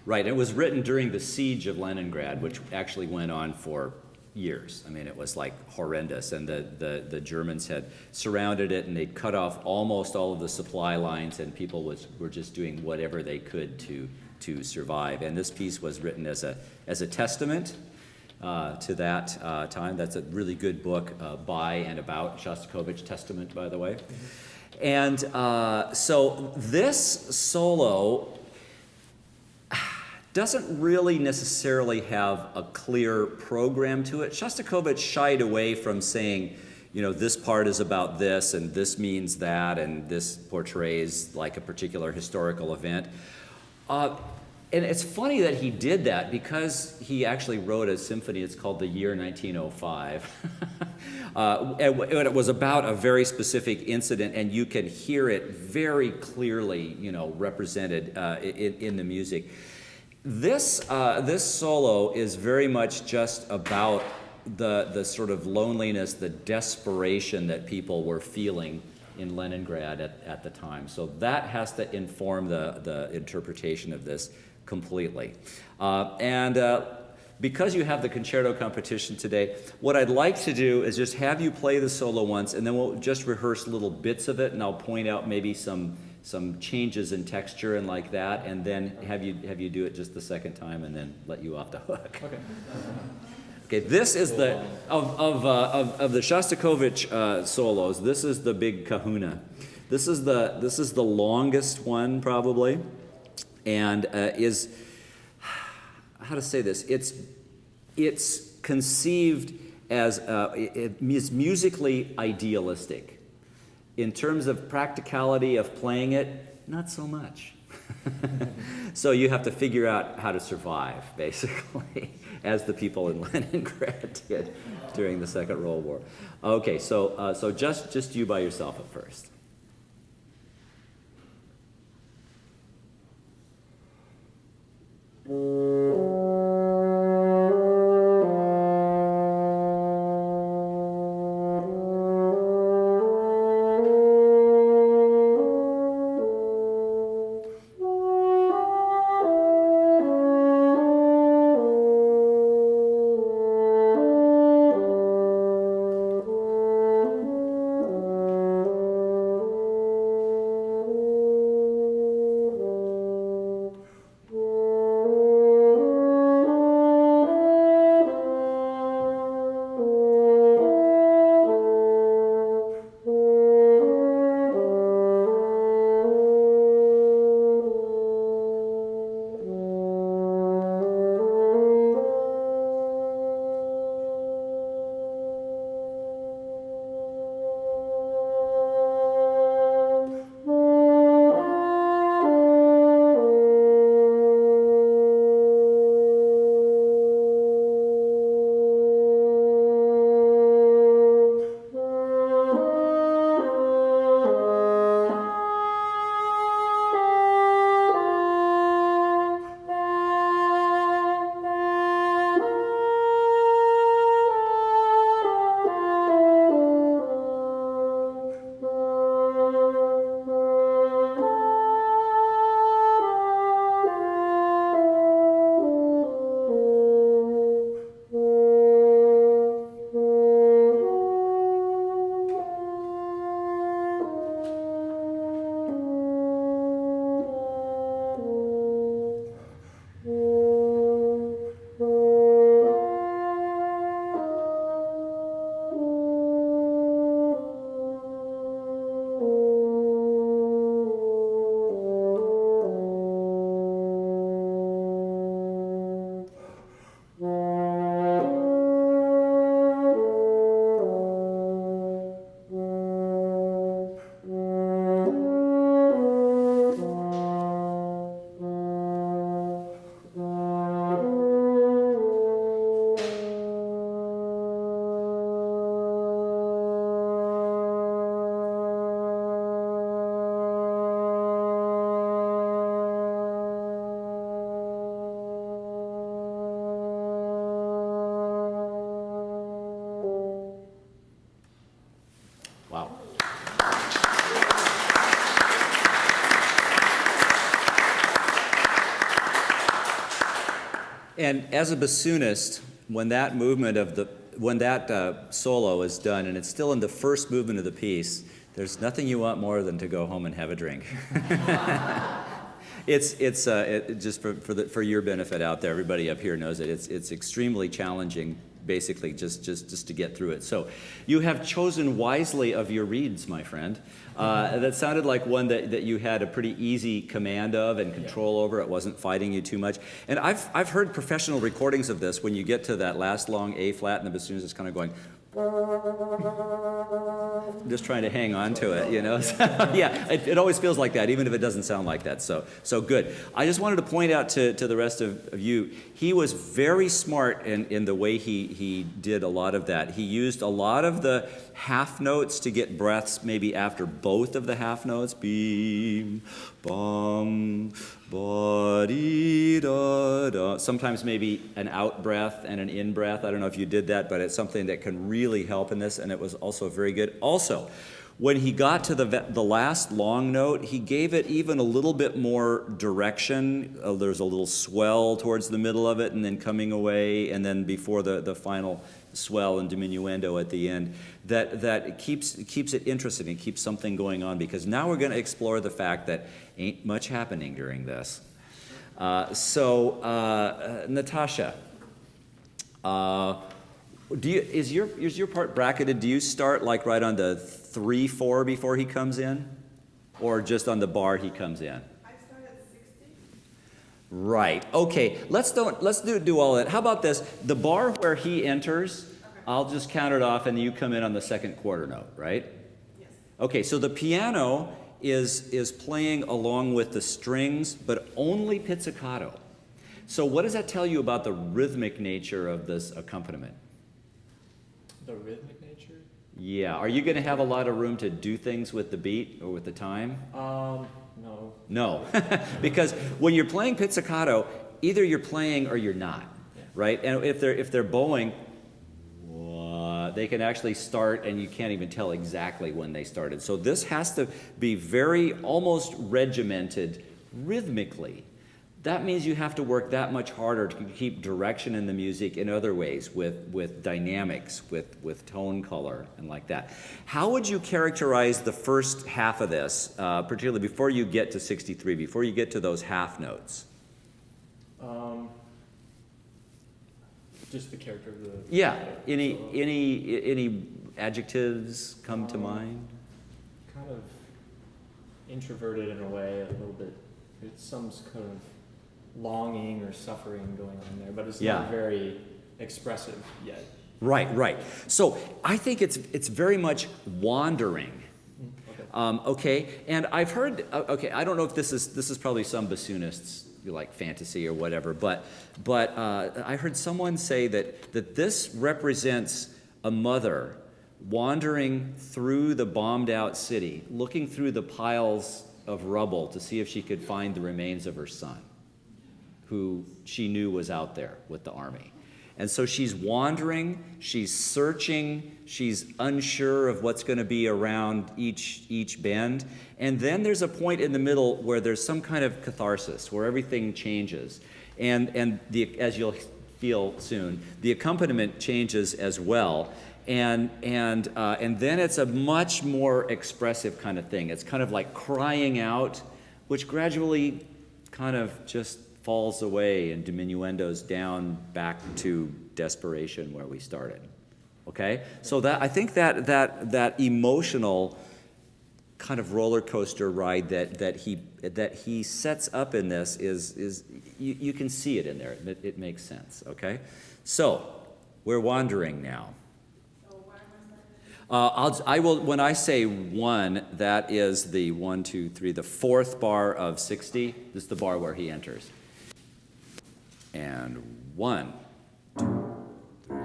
Speaker 1: Right, it was written during the siege of Leningrad, which actually went on for years. I mean, it was like horrendous, and the Germans had surrounded it, and they'd cut off almost all of the supply lines, and people were just doing whatever they could to survive. And this piece was written as a testament to that time. That's a really good book by and about Shostakovich, Testament, by the way. And so this solo doesn't really necessarily have a clear program to it. Shostakovich shied away from saying, you know, this part is about this, and this means that, and this portrays like a particular historical event. And it's funny that he did that because he actually wrote a symphony. It's called The Year 1905. And it was about a very specific incident, and you can hear it very clearly, you know, represented in the music. This solo is very much just about the sort of loneliness, the desperation that people were feeling in Leningrad at the time. So that has to inform the interpretation of this completely. And because you have the concerto competition today, what I'd like to do is just have you play the solo once, and then we'll just rehearse little bits of it, and I'll point out maybe some changes in texture and like that, and then have you do it just the second time, and then let you off the hook.
Speaker 4: Okay.
Speaker 1: Okay, this is the of the Shostakovich solos. This is the big Kahuna. This is the longest one probably, and is, how to say this? It's conceived as it is musically idealistic. In terms of practicality of playing it, not so much. So you have to figure out how to survive, basically, as the people in Leningrad did during the Second World War. Okay, so just you by yourself at first. And as a bassoonist, when that movement solo is done, and it's still in the first movement of the piece, there's nothing you want more than to go home and have a drink. It's just for your benefit out there. Everybody up here knows it. It's extremely challenging, basically, just to get through it. So, you have chosen wisely of your reeds, my friend. That sounded like one that you had a pretty easy command of and control over. It wasn't fighting you too much. And I've heard professional recordings of this. When you get to that last long A flat, and the bassoon is just kind of going, just trying to hang on to it, you know. So, yeah, it always feels like that, even if it doesn't sound like that. So good. I just wanted to point out to the rest of you, he was very smart in the way he did a lot of that. He used a lot of the half notes to get breaths maybe after both of the half notes. Beam, bum, ba, dee, da, da. Sometimes maybe an out breath and an in breath. I don't know if you did that, but it's something that can really help in this, and it was also very good. Also, When he got to the last long note, he gave it even a little bit more direction. There's a little swell towards the middle of it, and then coming away, and then before the final swell and diminuendo at the end. That it keeps it interesting. It keeps something going on, because now we're going to explore the fact that ain't much happening during this. Natasha, is your part bracketed? Do you start like right on the 3/4 before he comes in, or just on the bar he comes in?
Speaker 5: I start at 60.
Speaker 1: Right. Okay. Let's do all that. How about this? The bar where he enters, I'll just count it off, and you come in on the second quarter note, right?
Speaker 5: Yes.
Speaker 1: Okay. So the piano is playing along with the strings, but only pizzicato. So what does that tell you about the rhythmic nature of this accompaniment?
Speaker 4: The rhythmic nature?
Speaker 1: Yeah. Are you going to have a lot of room to do things with the beat or with the time?
Speaker 4: No.
Speaker 1: No. Because when you're playing pizzicato, either you're playing or you're not, right? And if they're bowing, they can actually start, and you can't even tell exactly when they started. So this has to be very almost regimented rhythmically. That means you have to work that much harder to keep direction in the music in other ways, with dynamics, with tone color, and like that. How would you characterize the first half of this, particularly before you get to 63, before you get to those half notes?
Speaker 4: Just the character of the...
Speaker 1: Yeah.
Speaker 4: solo.
Speaker 1: Any adjectives come to mind?
Speaker 4: Kind of introverted in a way, a little bit. It's some kind of longing or suffering going on there, but it's not very expressive yet.
Speaker 1: Right. So I think it's very much wandering. Okay, and I've heard. Okay, I don't know if this is probably some bassoonists like fantasy or whatever, but I heard someone say that this represents a mother wandering through the bombed out city, looking through the piles of rubble to see if she could find the remains of her son, who she knew was out there with the army. And so she's wandering, she's searching, she's unsure of what's going to be around each bend. And then there's a point in the middle where there's some kind of catharsis, where everything changes. And as you'll feel soon, the accompaniment changes as well. And then it's a much more expressive kind of thing. It's kind of like crying out, which gradually kind of just falls away and diminuendos down back to desperation where we started. Okay? So that I think that emotional kind of roller coaster ride that he sets up in this is you can see it in there. It makes sense. Okay? So we're wandering now. I will. When I say 1, that is the 1, 2, 3, the 4th bar of 60. This is the bar where he enters. And 1, 2, 3.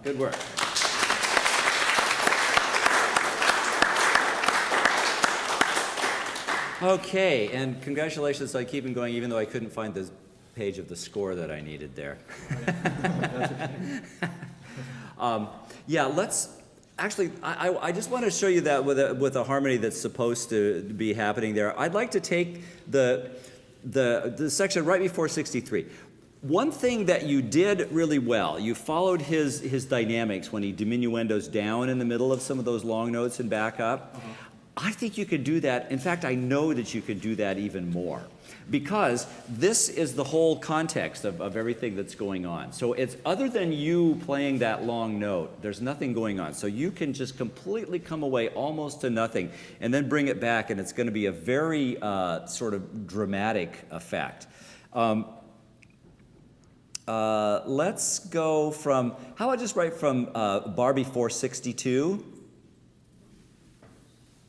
Speaker 1: Good work. Okay, and congratulations on keeping going, even though I couldn't find the page of the score that I needed there. Yeah, let's actually. I just want to show you that with a harmony that's supposed to be happening there. I'd like to take the section right before 63. One thing that you did really well, you followed his dynamics when he diminuendos down in the middle of some of those long notes and back up. I think you could do that. In fact, I know that you could do that even more, because this is the whole context of everything that's going on. So it's other than you playing that long note, there's nothing going on. So you can just completely come away almost to nothing and then bring it back, and it's going to be a very sort of dramatic effect. Let's go from, how about just right from bar before 62?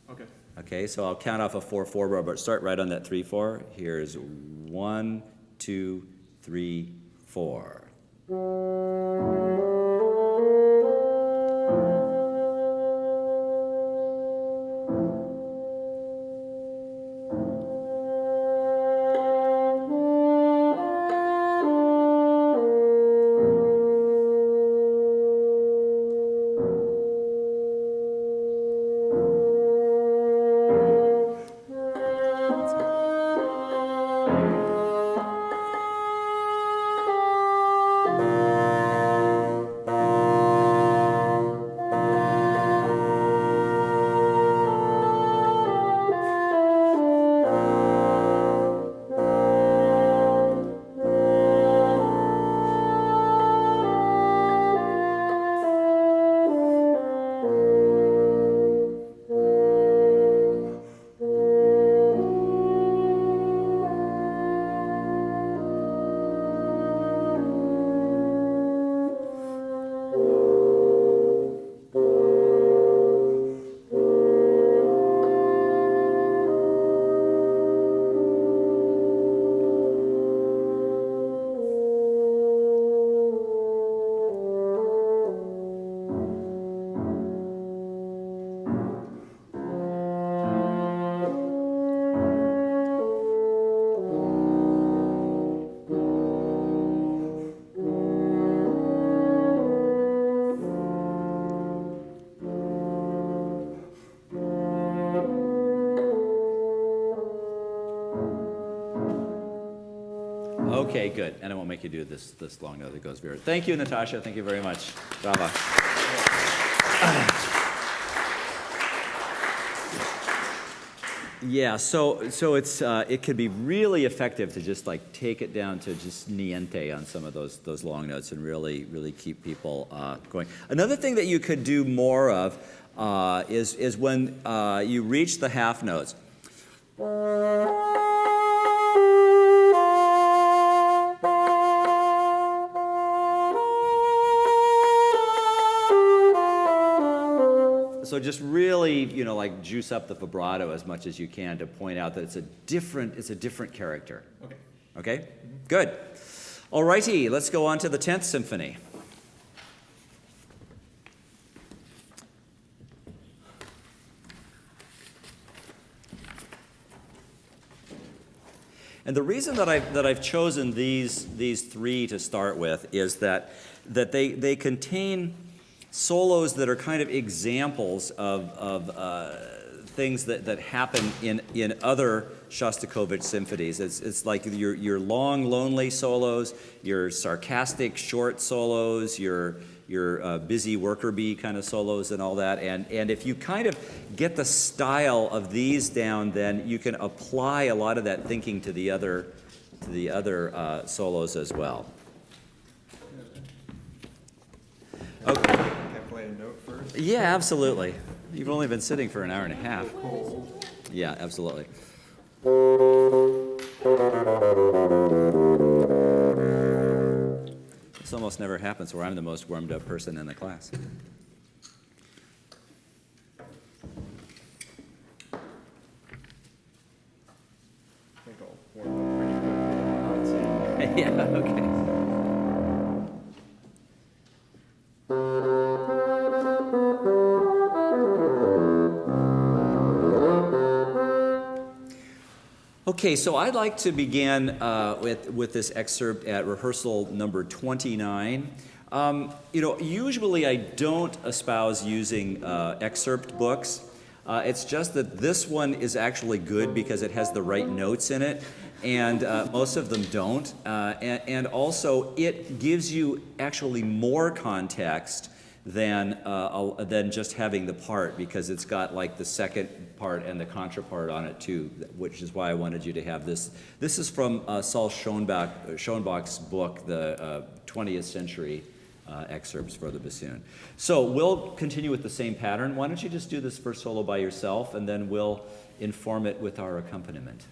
Speaker 4: Okay.
Speaker 1: Okay, so I'll count off a 4/4 bar, but start right on that 3/4. Here's 1, 2, 3, 4. Okay, good. And I won't make you do this long note that goes very. Thank you, Natasha. Thank you very much. Bravo. Yeah, so it's it could be really effective to just like take it down to just niente on some of those long notes and really keep people going. Another thing that you could do more of is when you reach the half notes. So just really, like juice up the vibrato as much as you can to point out that it's a different character.
Speaker 4: Okay.
Speaker 1: Okay? Mm-hmm. Good. All righty, let's go on to the 10th Symphony. And the reason that I've chosen these three to start with is that they contain solos that are kind of examples of things that happen in other Shostakovich symphonies. It's like your long, lonely solos, your sarcastic, short solos, your busy worker bee kind of solos and all that. And if you kind of get the style of these down, then you can apply a lot of that thinking to the other solos as well. Okay.
Speaker 5: Play a note first?
Speaker 1: Yeah, absolutely. You've only been sitting for an hour and a half. Yeah, absolutely. This almost never happens where I'm the most warmed up person in the class.
Speaker 4: I think I'll warm up pretty quickly.
Speaker 1: Yeah, okay. Okay, so I'd like to begin with this excerpt at rehearsal number 29. Usually I don't espouse using excerpt books. It's just that this one is actually good because it has the right notes in it, and most of them don't. And also, it gives you actually more context than just having the part, because it's got like the second part and the contra part on it too, which is why I wanted you to have this. This is from Saul Schoenbach's book, the 20th Century excerpts for the bassoon. So we'll continue with the same pattern. Why don't you just do this first solo by yourself, and then we'll inform it with our accompaniment.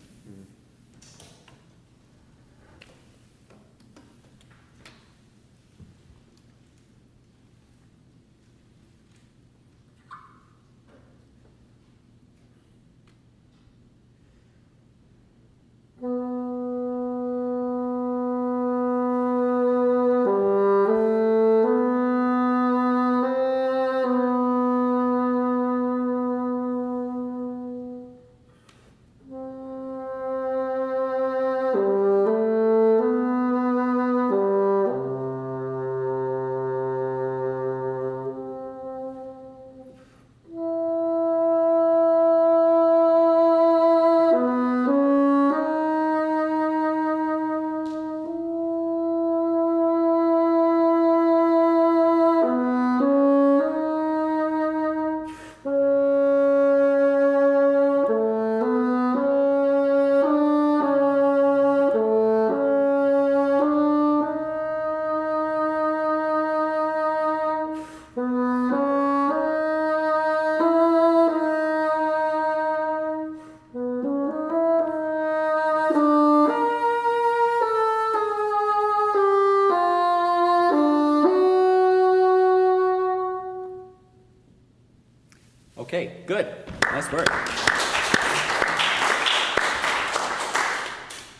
Speaker 1: Okay, good. Nice work.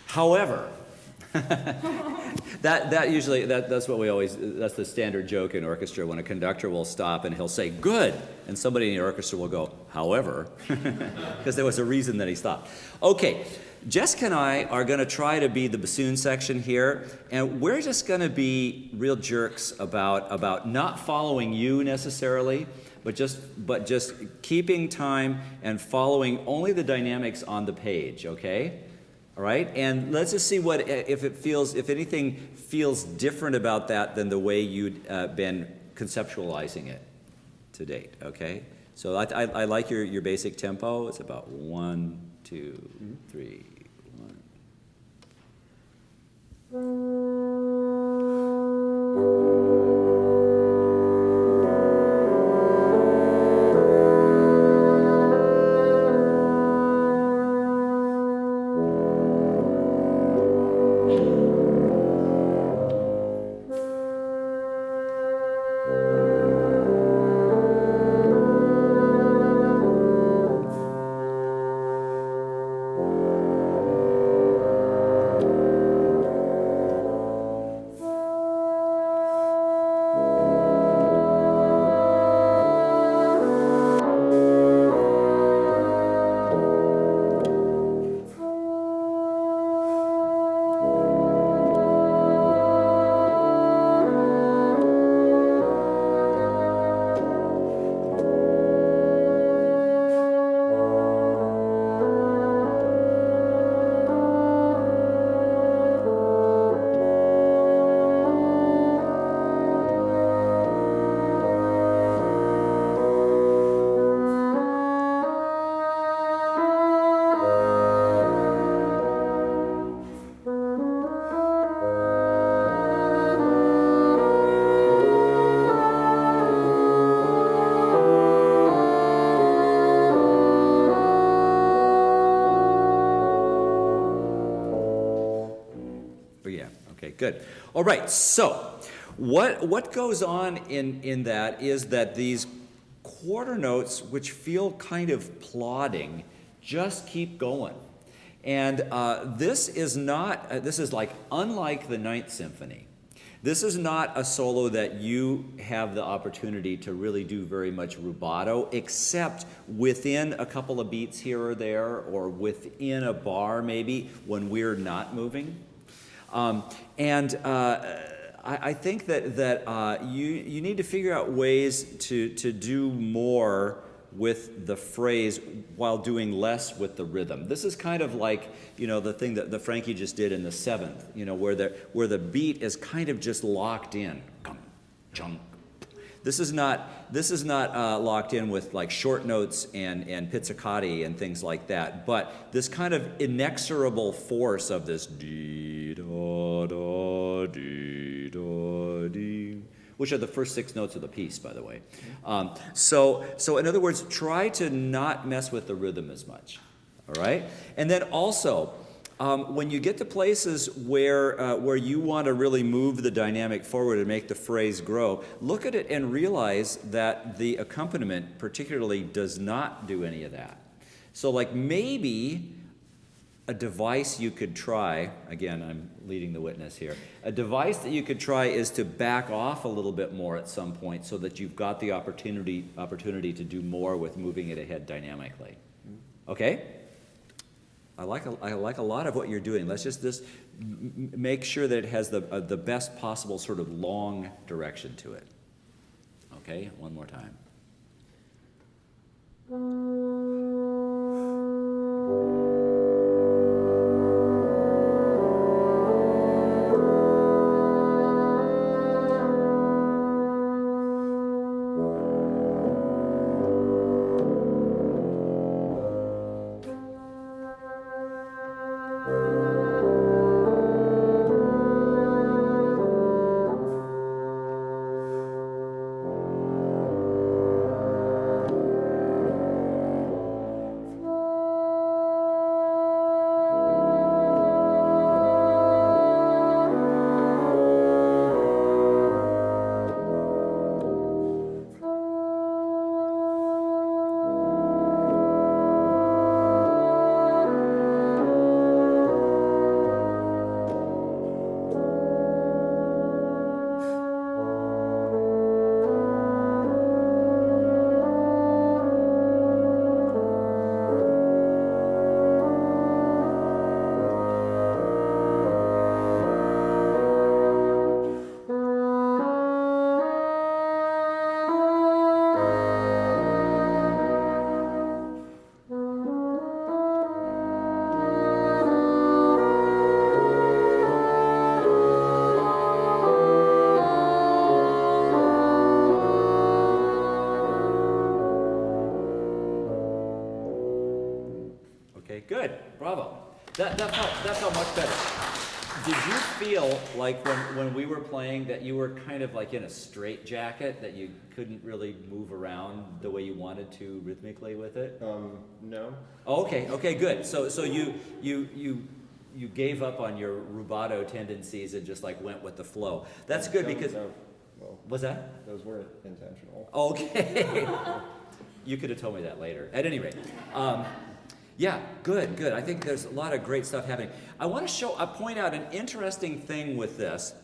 Speaker 1: However, that's what we always, that's the standard joke in orchestra when a conductor will stop and he'll say, good, and somebody in the orchestra will go, however, because there was a reason that he stopped. Okay, Jessica and I are going to try to be the bassoon section here, and we're just going to be real jerks about not following you necessarily, but just keeping time and following only the dynamics on the page, okay? All right, and let's just see if anything feels different about that than the way you'd been conceptualizing it to date, okay? So I like your basic tempo. It's about 1, 2, 3, 1. Good. All right, so what goes on in that is that these quarter notes, which feel kind of plodding, just keep going. And this is like unlike the Ninth Symphony. This is not a solo that you have the opportunity to really do very much rubato, except within a couple of beats here or there, or within a bar maybe, when we're not moving. I think that you need to figure out ways to do more with the phrase while doing less with the rhythm. This is kind of like, the thing that the Frankie just did in the seventh, where the beat is kind of just locked in. Chung. This is not locked in with like short notes and pizzicati and things like that, but this kind of inexorable force of this dee da da dee da dee, which are the first 6 notes of the piece, by the way. So in other words, try to not mess with the rhythm as much, all right? And then also, when you get to places where you want to really move the dynamic forward and make the phrase grow, look at it and realize that the accompaniment particularly does not do any of that. So like maybe a device you could try, again, I'm leading the witness here, a device that you could try is to back off a little bit more at some point so that you've got the opportunity to do more with moving it ahead dynamically. Okay? I like a lot of what you're doing. Let's just make sure that it has the best possible sort of long direction to it. Okay, one more time. Good, bravo. That felt much better. Did you feel like when we were playing that you were kind of like in a straitjacket, that you couldn't really move around the way you wanted to rhythmically with it?
Speaker 5: No.
Speaker 1: Oh, okay, good. So you gave up on your rubato tendencies and just like went with the flow. That's good because. What's that?
Speaker 5: Those were intentional.
Speaker 1: Okay. You could have told me that later. At any rate. Yeah, good. I think there's a lot of great stuff happening. I want to point out an interesting thing with this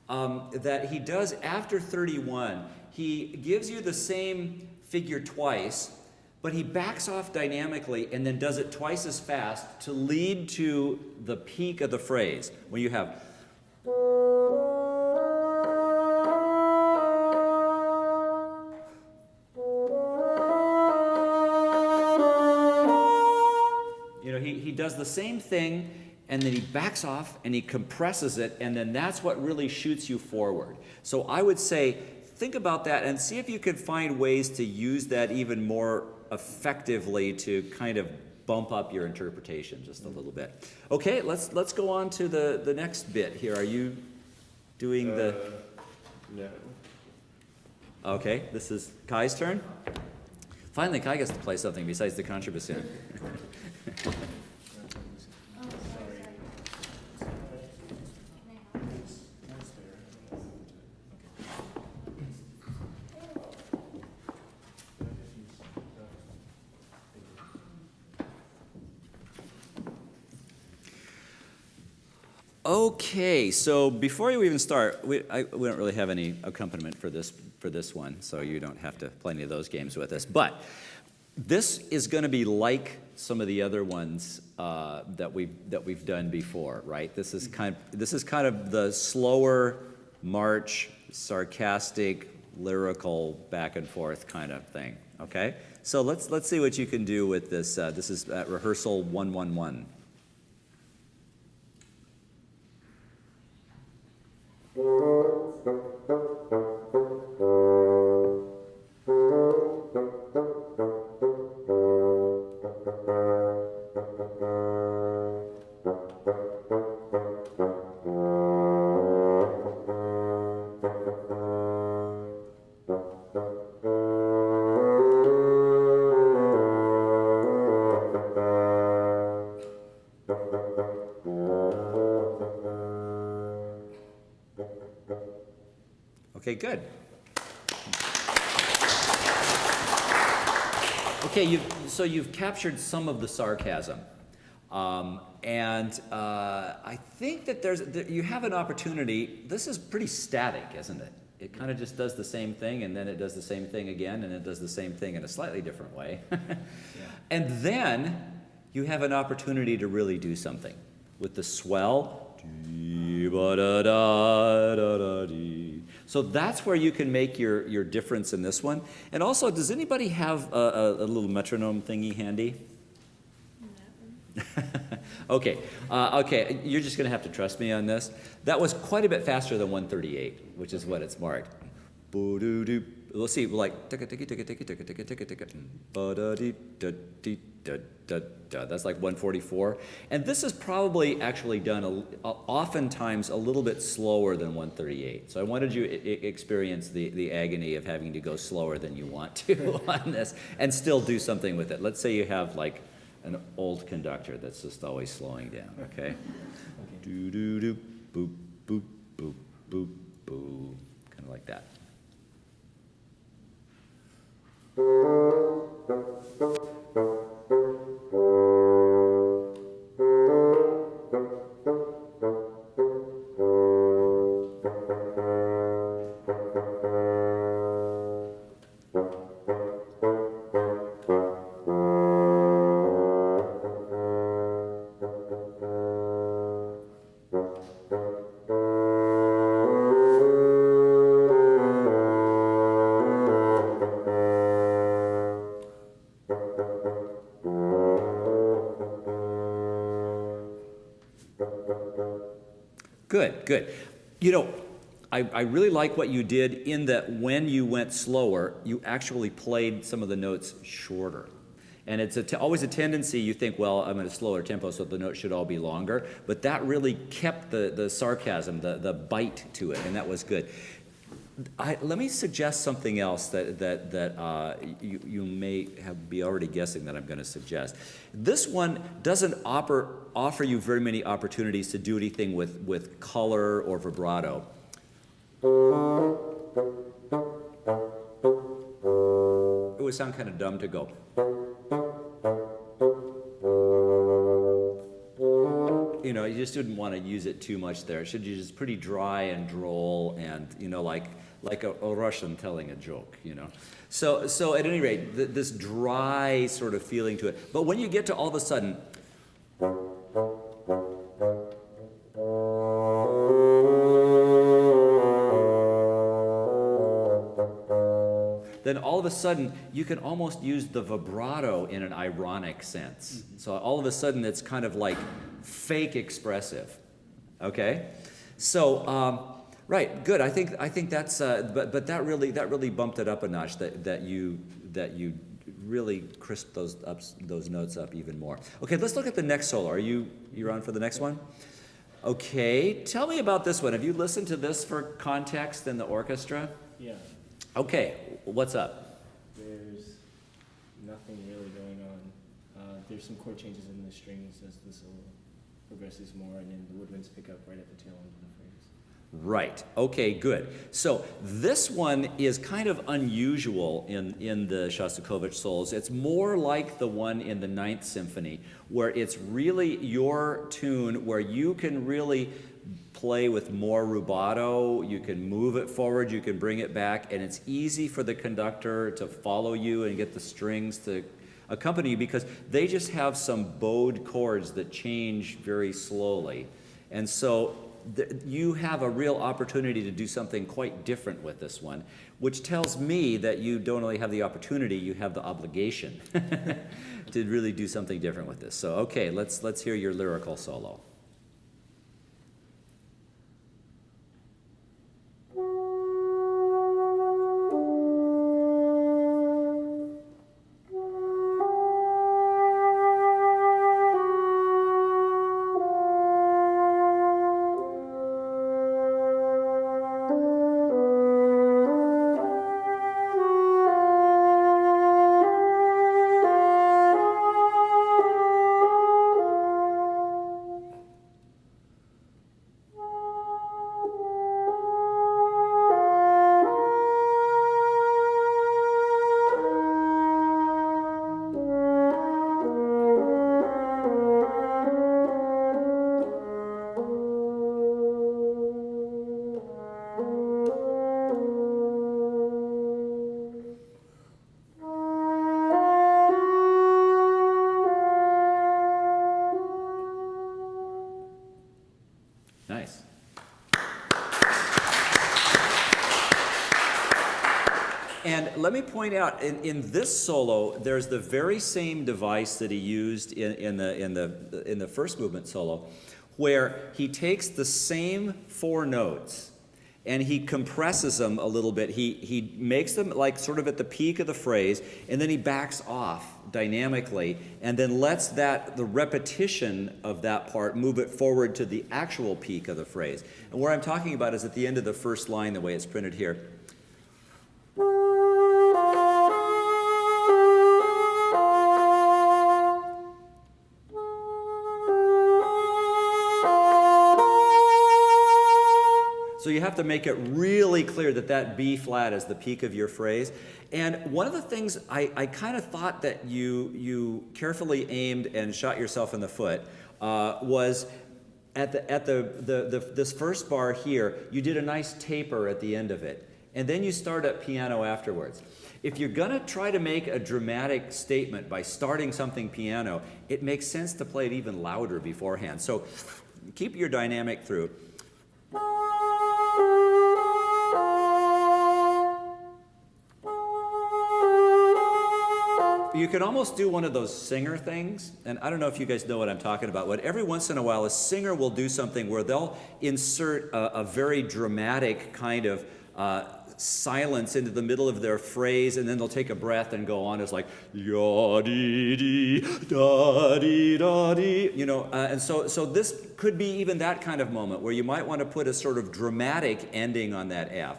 Speaker 1: that he does after 31. He gives you the same figure twice, but he backs off dynamically and then does it twice as fast to lead to the peak of the phrase. When you have he does the same thing, and then he backs off and he compresses it, and then that's what really shoots you forward. So I would say, think about that and see if you could find ways to use that even more effectively to kind of bump up your interpretation just a little bit. Okay, let's go on to the next bit here. Are you doing the...
Speaker 5: No.
Speaker 1: Okay, this is Kai's turn. Finally, Kai gets to play something besides the contrabassoon. Okay, so before you even start, we don't really have any accompaniment for this one, so you don't have to play any of those games with us. But this is going to be like some of the other ones that we've done before, right? This is kind of the slower march, sarcastic, lyrical, back and forth kind of thing. Okay, so let's see what you can do with this. This is at rehearsal 111. Okay, good. Okay, you've captured some of the sarcasm, and I think that you have an opportunity. This is pretty static, isn't it? It kind of just does the same thing, and then it does the same thing again, and it does the same thing in a slightly different way. Yeah. And then you have an opportunity to really do something with the swell. So that's where you can make your difference in this one. And also, does anybody have a little metronome thingy handy? Okay, you're just going to have to trust me on this. That was quite a bit faster than 138, which is what it's marked. Let's see, like that's like 144, and this is probably actually done oftentimes a little bit slower than 138. So I wanted you to experience the agony of having to go slower than you want to on this, and still do something with it. Let's say you have like an old conductor that's just always slowing down. Okay, do do do boop boop boop boop boop, kind of like that. Good. You know, I really like what you did in that when you went slower, you actually played some of the notes shorter. And it's always a tendency, you think, well, I'm at a slower tempo, so the notes should all be longer. But that really kept the sarcasm, the bite to it, and that was good. Let me suggest something else that you may be already guessing that I'm going to suggest. This one doesn't offer you very many opportunities to do anything with color or vibrato. It would sound kind of dumb to go. You know, you just didn't want to use it too much there. It should be just pretty dry and droll, and you know, like a Russian telling a joke. You know, so at any rate, this dry sort of feeling to it. But when you get to all of a sudden, then all of a sudden you can almost use the vibrato in an ironic sense. So all of a sudden it's kind of like fake expressive. Okay, so right, good. I think that's but that really bumped it up a notch. That you really crisped those notes up even more. Okay, let's look at the next solo. You're on for the next one? Okay, tell me about this one. Have you listened to this for context in the orchestra?
Speaker 4: Yeah.
Speaker 1: Okay, what's up?
Speaker 4: There's nothing really going on. There's some chord changes in the strings as the solo progresses more, and then the woodwinds pick up right at the tail end of the phrase.
Speaker 1: Right. Okay, good. So this one is kind of unusual in the Shostakovich solos. It's more like the one in the Ninth Symphony, where it's really your tune, where you can really play with more rubato, you can move it forward, you can bring it back, and it's easy for the conductor to follow you and get the strings to accompany you because they just have some bowed chords that change very slowly. And so you have a real opportunity to do something quite different with this one, which tells me that you don't only have the opportunity, you have the obligation to really do something different with this. So, okay, let's hear your lyrical solo. Nice. And let me point out, in this solo, there's the very same device that he used in the first movement solo, where he takes the same 4 notes and he compresses them a little bit. He makes them like sort of at the peak of the phrase, and then he backs off dynamically and then lets the repetition of that part move it forward to the actual peak of the phrase. And what I'm talking about is at the end of the first line, the way it's printed here. So you have to make it really clear that that B flat is the peak of your phrase. And one of the things I kind of thought that you carefully aimed and shot yourself in the foot was at this first bar here, you did a nice taper at the end of it. And then you start at piano afterwards. If you're going to try to make a dramatic statement by starting something piano, it makes sense to play it even louder beforehand. So keep your dynamic through. You can almost do one of those singer things, and I don't know if you guys know what I'm talking about, but every once in a while a singer will do something where they'll insert a very dramatic kind of silence into the middle of their phrase, and then they'll take a breath and go on. It's like, ya-dee-dee, da-dee-da-dee, you know, and so this could be even that kind of moment where you might want to put a sort of dramatic ending on that F.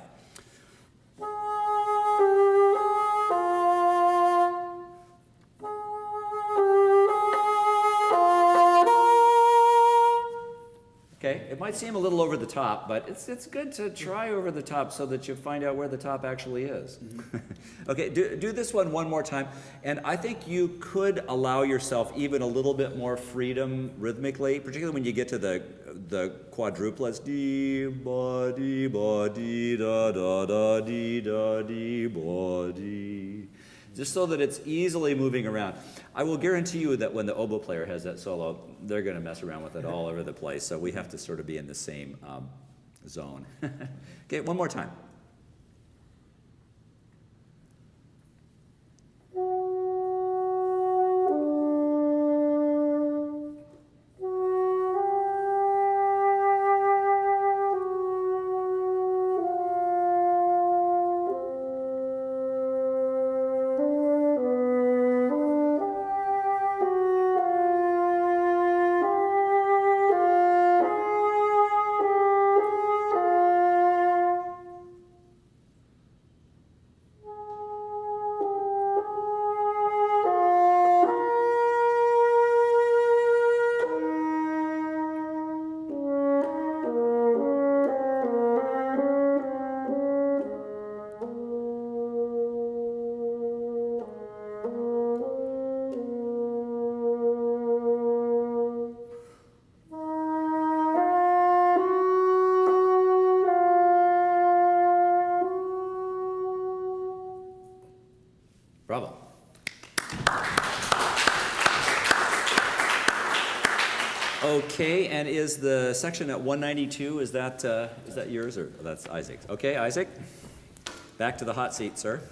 Speaker 1: Okay, it might seem a little over the top, but it's good to try over the top so that you find out where the top actually is. Mm-hmm. Okay, do this one more time, and I think you could allow yourself even a little bit more freedom rhythmically, particularly when you get to the quadruplets. Dee ba dee ba dee da da da dee da dee ba dee. Just so that it's easily moving around. I will guarantee you that when the oboe player has that solo, they're going to mess around with it all over the place. So we have to sort of be in the same zone. Okay, one more time. Okay, and is the section at 192, is that yours, or that's Isaac's? Okay, Isaac, back to the hot seat, sir.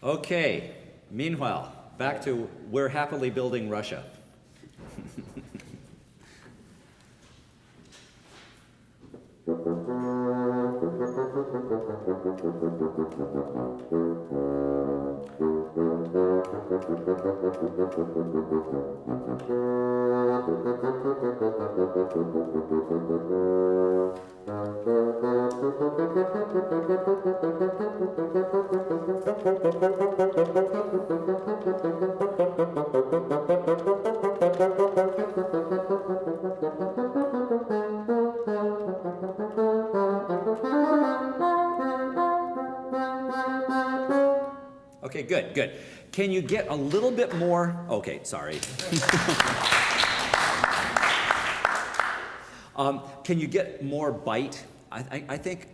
Speaker 1: Okay, meanwhile, back to We're Happily Building Russia. Okay, good, good. Can you get a little bit more? Okay, sorry. Can you get more bite? I think,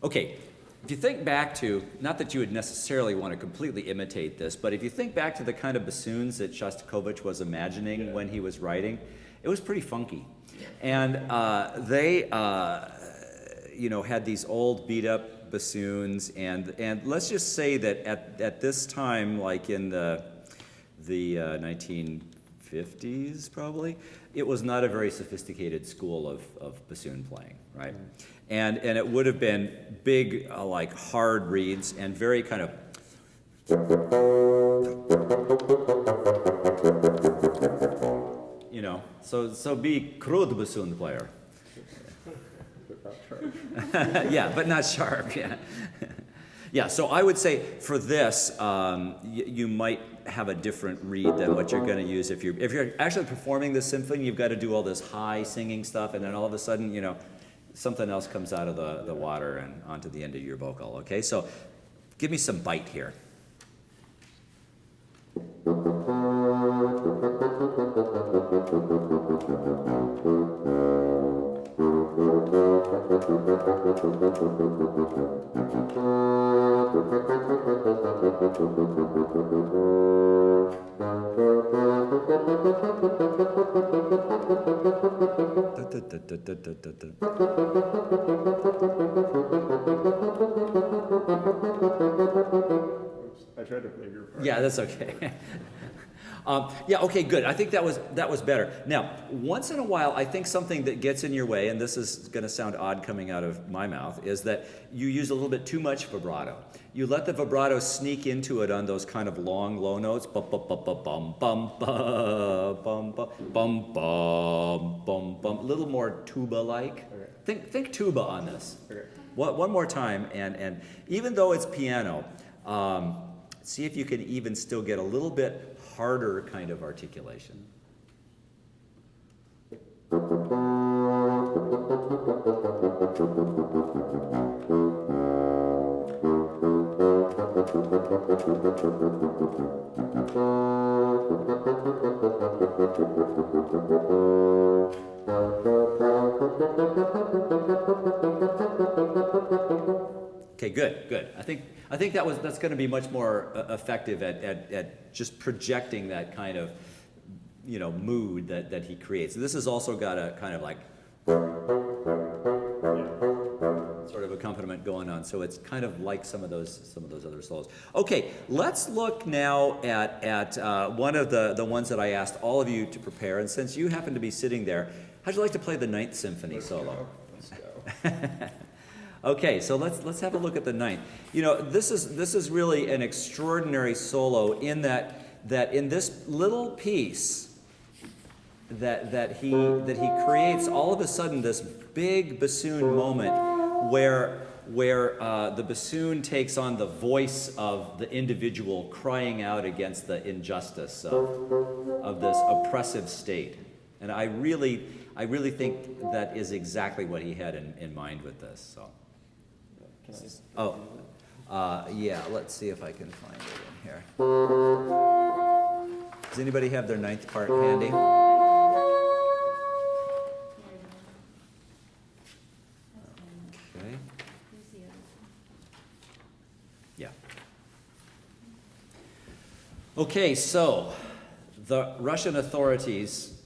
Speaker 1: okay, if you think back to, not that you would necessarily want to completely imitate this, but if you think back to the kind of bassoons that Shostakovich was imagining when he was writing, it was pretty funky. And they, had these old beat-up bassoons, and let's just say that at this time, like in the 1950s probably, it was not a very sophisticated school of bassoon playing, right? And it would have been big, like hard reeds and very kind of so be crude bassoon player. Yeah, but not sharp. Yeah, yeah. So I would say for this, you might have a different reed than what you're going to use if you're actually performing the symphony. You've got to do all this high singing stuff, and then all of a sudden, something else comes out of the water and onto the end of your vocal. Okay, so give me some bite here.
Speaker 5: I tried to play your part.
Speaker 1: Yeah, that's okay. Yeah, okay, good. I think that was better. Now, once in a while, I think something that gets in your way, and this is going to sound odd coming out of my mouth, is that you use a little bit too much vibrato. You let the vibrato sneak into it on those kind of long, low notes. Bum, bum, bum, bum, bum, bum, bum, bum, bum, bum, bum, bum. A little more tuba-like. Okay. Think tuba on this. Okay. One more time, and even though it's piano, see if you can even still get a little bit harder kind of articulation. Okay, good. I think that's going to be much more effective at just projecting that kind of, mood that he creates. This has also got a kind of like sort of accompaniment going on, so it's kind of like some of those other solos. Okay, let's look now at one of the ones that I asked all of you to prepare, and since you happen to be sitting there, how'd you like to play the Ninth Symphony solo?
Speaker 5: Let's go.
Speaker 1: Okay, so let's have a look at the Ninth. This is really an extraordinary solo in that in this little piece that he creates all of a sudden this big bassoon moment where the bassoon takes on the voice of the individual crying out against the injustice of this oppressive state. And I really think that is exactly what he had in mind with this. So. Yeah, let's see if I can find it in here. Does anybody have their ninth part handy? Okay, so the Russian authorities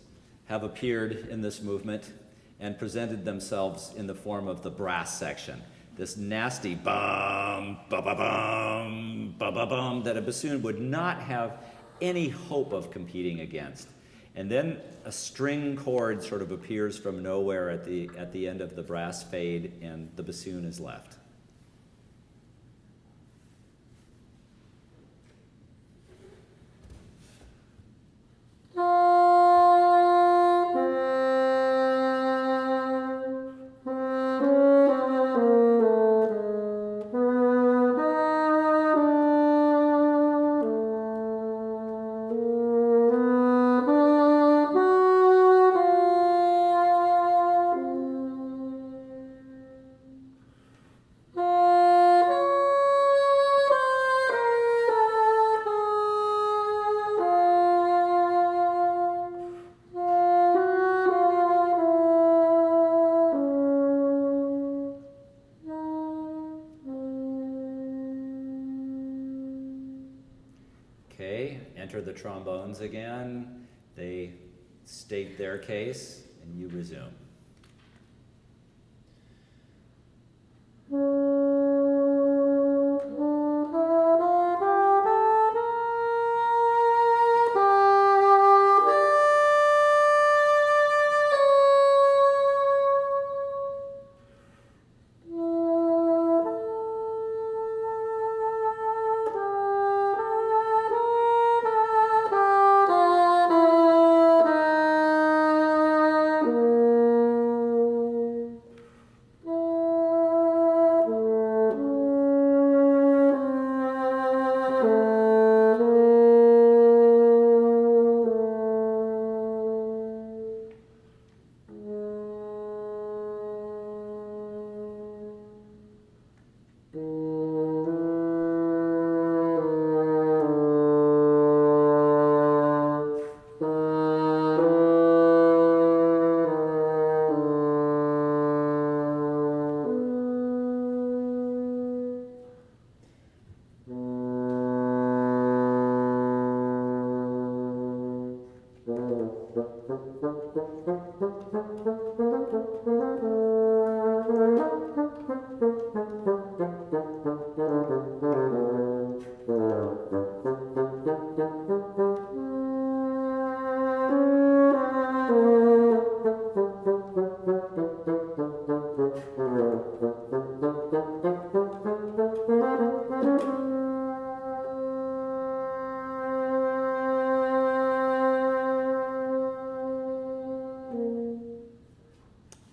Speaker 1: have appeared in this movement and presented themselves in the form of the brass section. This nasty bum, ba-ba-bum, ba-ba-bum that a bassoon would not have any hope of competing against. And then a string chord sort of appears from nowhere at the end of the brass fade, and the bassoon is left. Okay, enter the trombones again. They state their case, and you resume.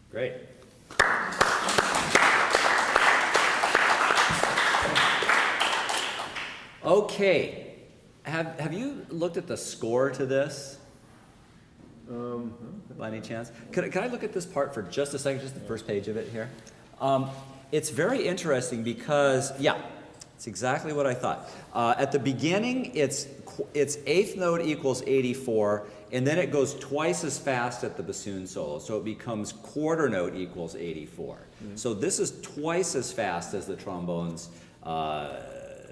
Speaker 1: Great. Okay, have you looked at the score to this? By any chance? Can I look at this part for just a second, just the first page of it here? It's very interesting because, yeah, it's exactly what I thought. At the beginning, it's eighth note equals 84, and then it goes twice as fast at the bassoon solo, so it becomes quarter note equals 84. Mm-hmm. So this is twice as fast as the trombones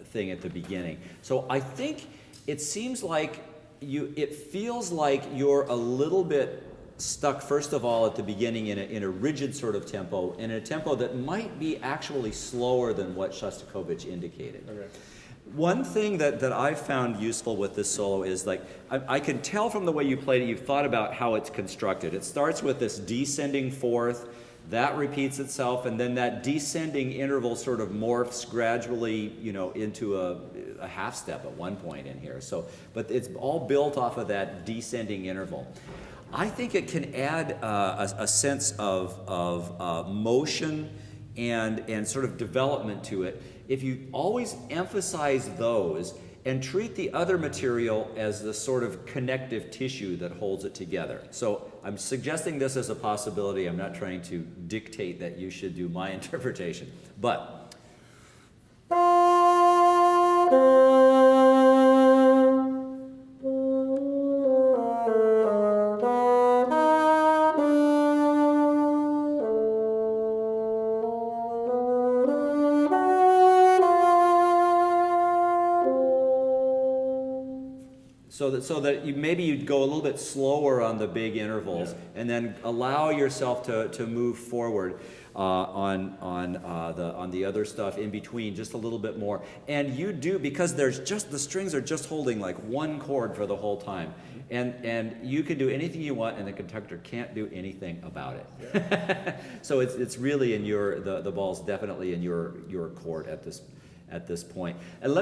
Speaker 1: thing at the beginning. So I think it seems like it feels like you're a little bit stuck, first of all, at the beginning in a rigid sort of tempo, in a tempo that might be actually slower than what Shostakovich indicated. Okay. One thing that I found useful with this solo is, like, I can tell from the way you played it, you've thought about how it's constructed. It starts with this descending fourth, that repeats itself, and then that descending interval sort of morphs gradually, into a half step at one point in here. So, but it's all built off of that descending interval. I think it can add a sense of motion and sort of development to it if you always emphasize those and treat the other material as the sort of connective tissue that holds it together. So I'm suggesting this as a possibility. I'm not trying to dictate that you should do my interpretation. But So that maybe you'd go a little bit slower on the big intervals, and then allow yourself to move forward on the other stuff in between just a little bit more. And you do, because the strings are just holding like one chord for the whole time. And you can do anything you want, and the conductor can't do anything about it. Yeah. So it's really in the ball's definitely in your court at this point. And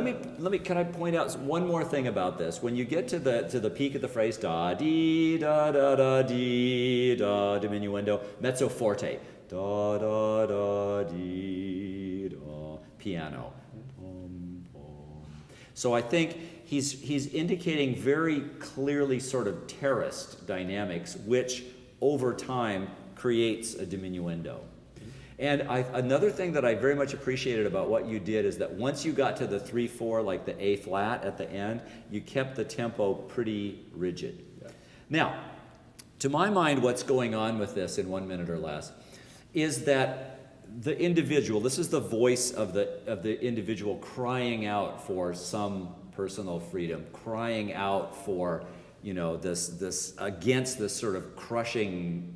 Speaker 1: can I point out one more thing about this? When you get to the peak of the phrase da dee da da da dee da diminuendo, mezzo forte, da da da dee da, piano. So I think he's indicating very clearly sort of terraced dynamics, which over time creates a diminuendo. And another thing that I very much appreciated about what you did is that once you got to the 3/4, like the A flat at the end, you kept the tempo pretty rigid. Yeah. Now, to my mind, what's going on with this in 1 minute or less is that the individual, this is the voice of the individual crying out for some personal freedom, crying out for, this against this sort of crushing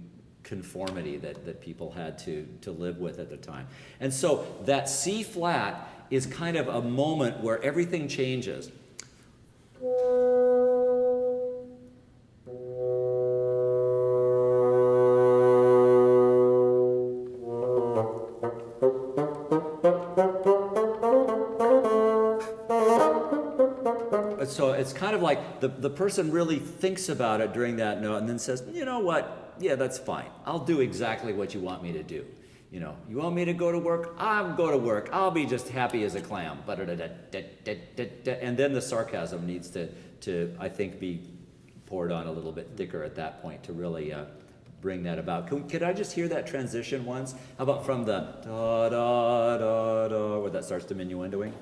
Speaker 1: conformity that people had to live with at the time. And so that C flat is kind of a moment where everything changes. So it's kind of like the person really thinks about it during that note and then says, you know what? Yeah, that's fine. I'll do exactly what you want me to do. You want me to go to work? I'll go to work. I'll be just happy as a clam. And then the sarcasm needs to I think, be poured on a little bit thicker at that point to really bring that about. Could I just hear that transition once? How about from the da da da da, where that starts diminuendoing?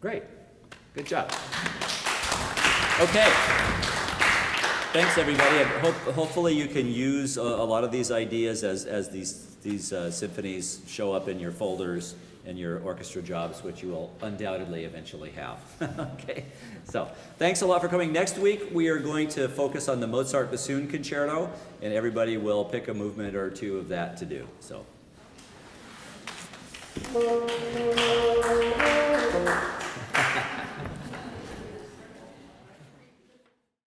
Speaker 1: Great. Good job. Okay. Thanks, everybody. Hopefully you can use a lot of these ideas as these symphonies show up in your folders and your orchestra jobs, which you will undoubtedly eventually have. Okay. So thanks a lot for coming. Next week we are going to focus on the Mozart Bassoon Concerto, and everybody will pick a movement or two of that to do. So.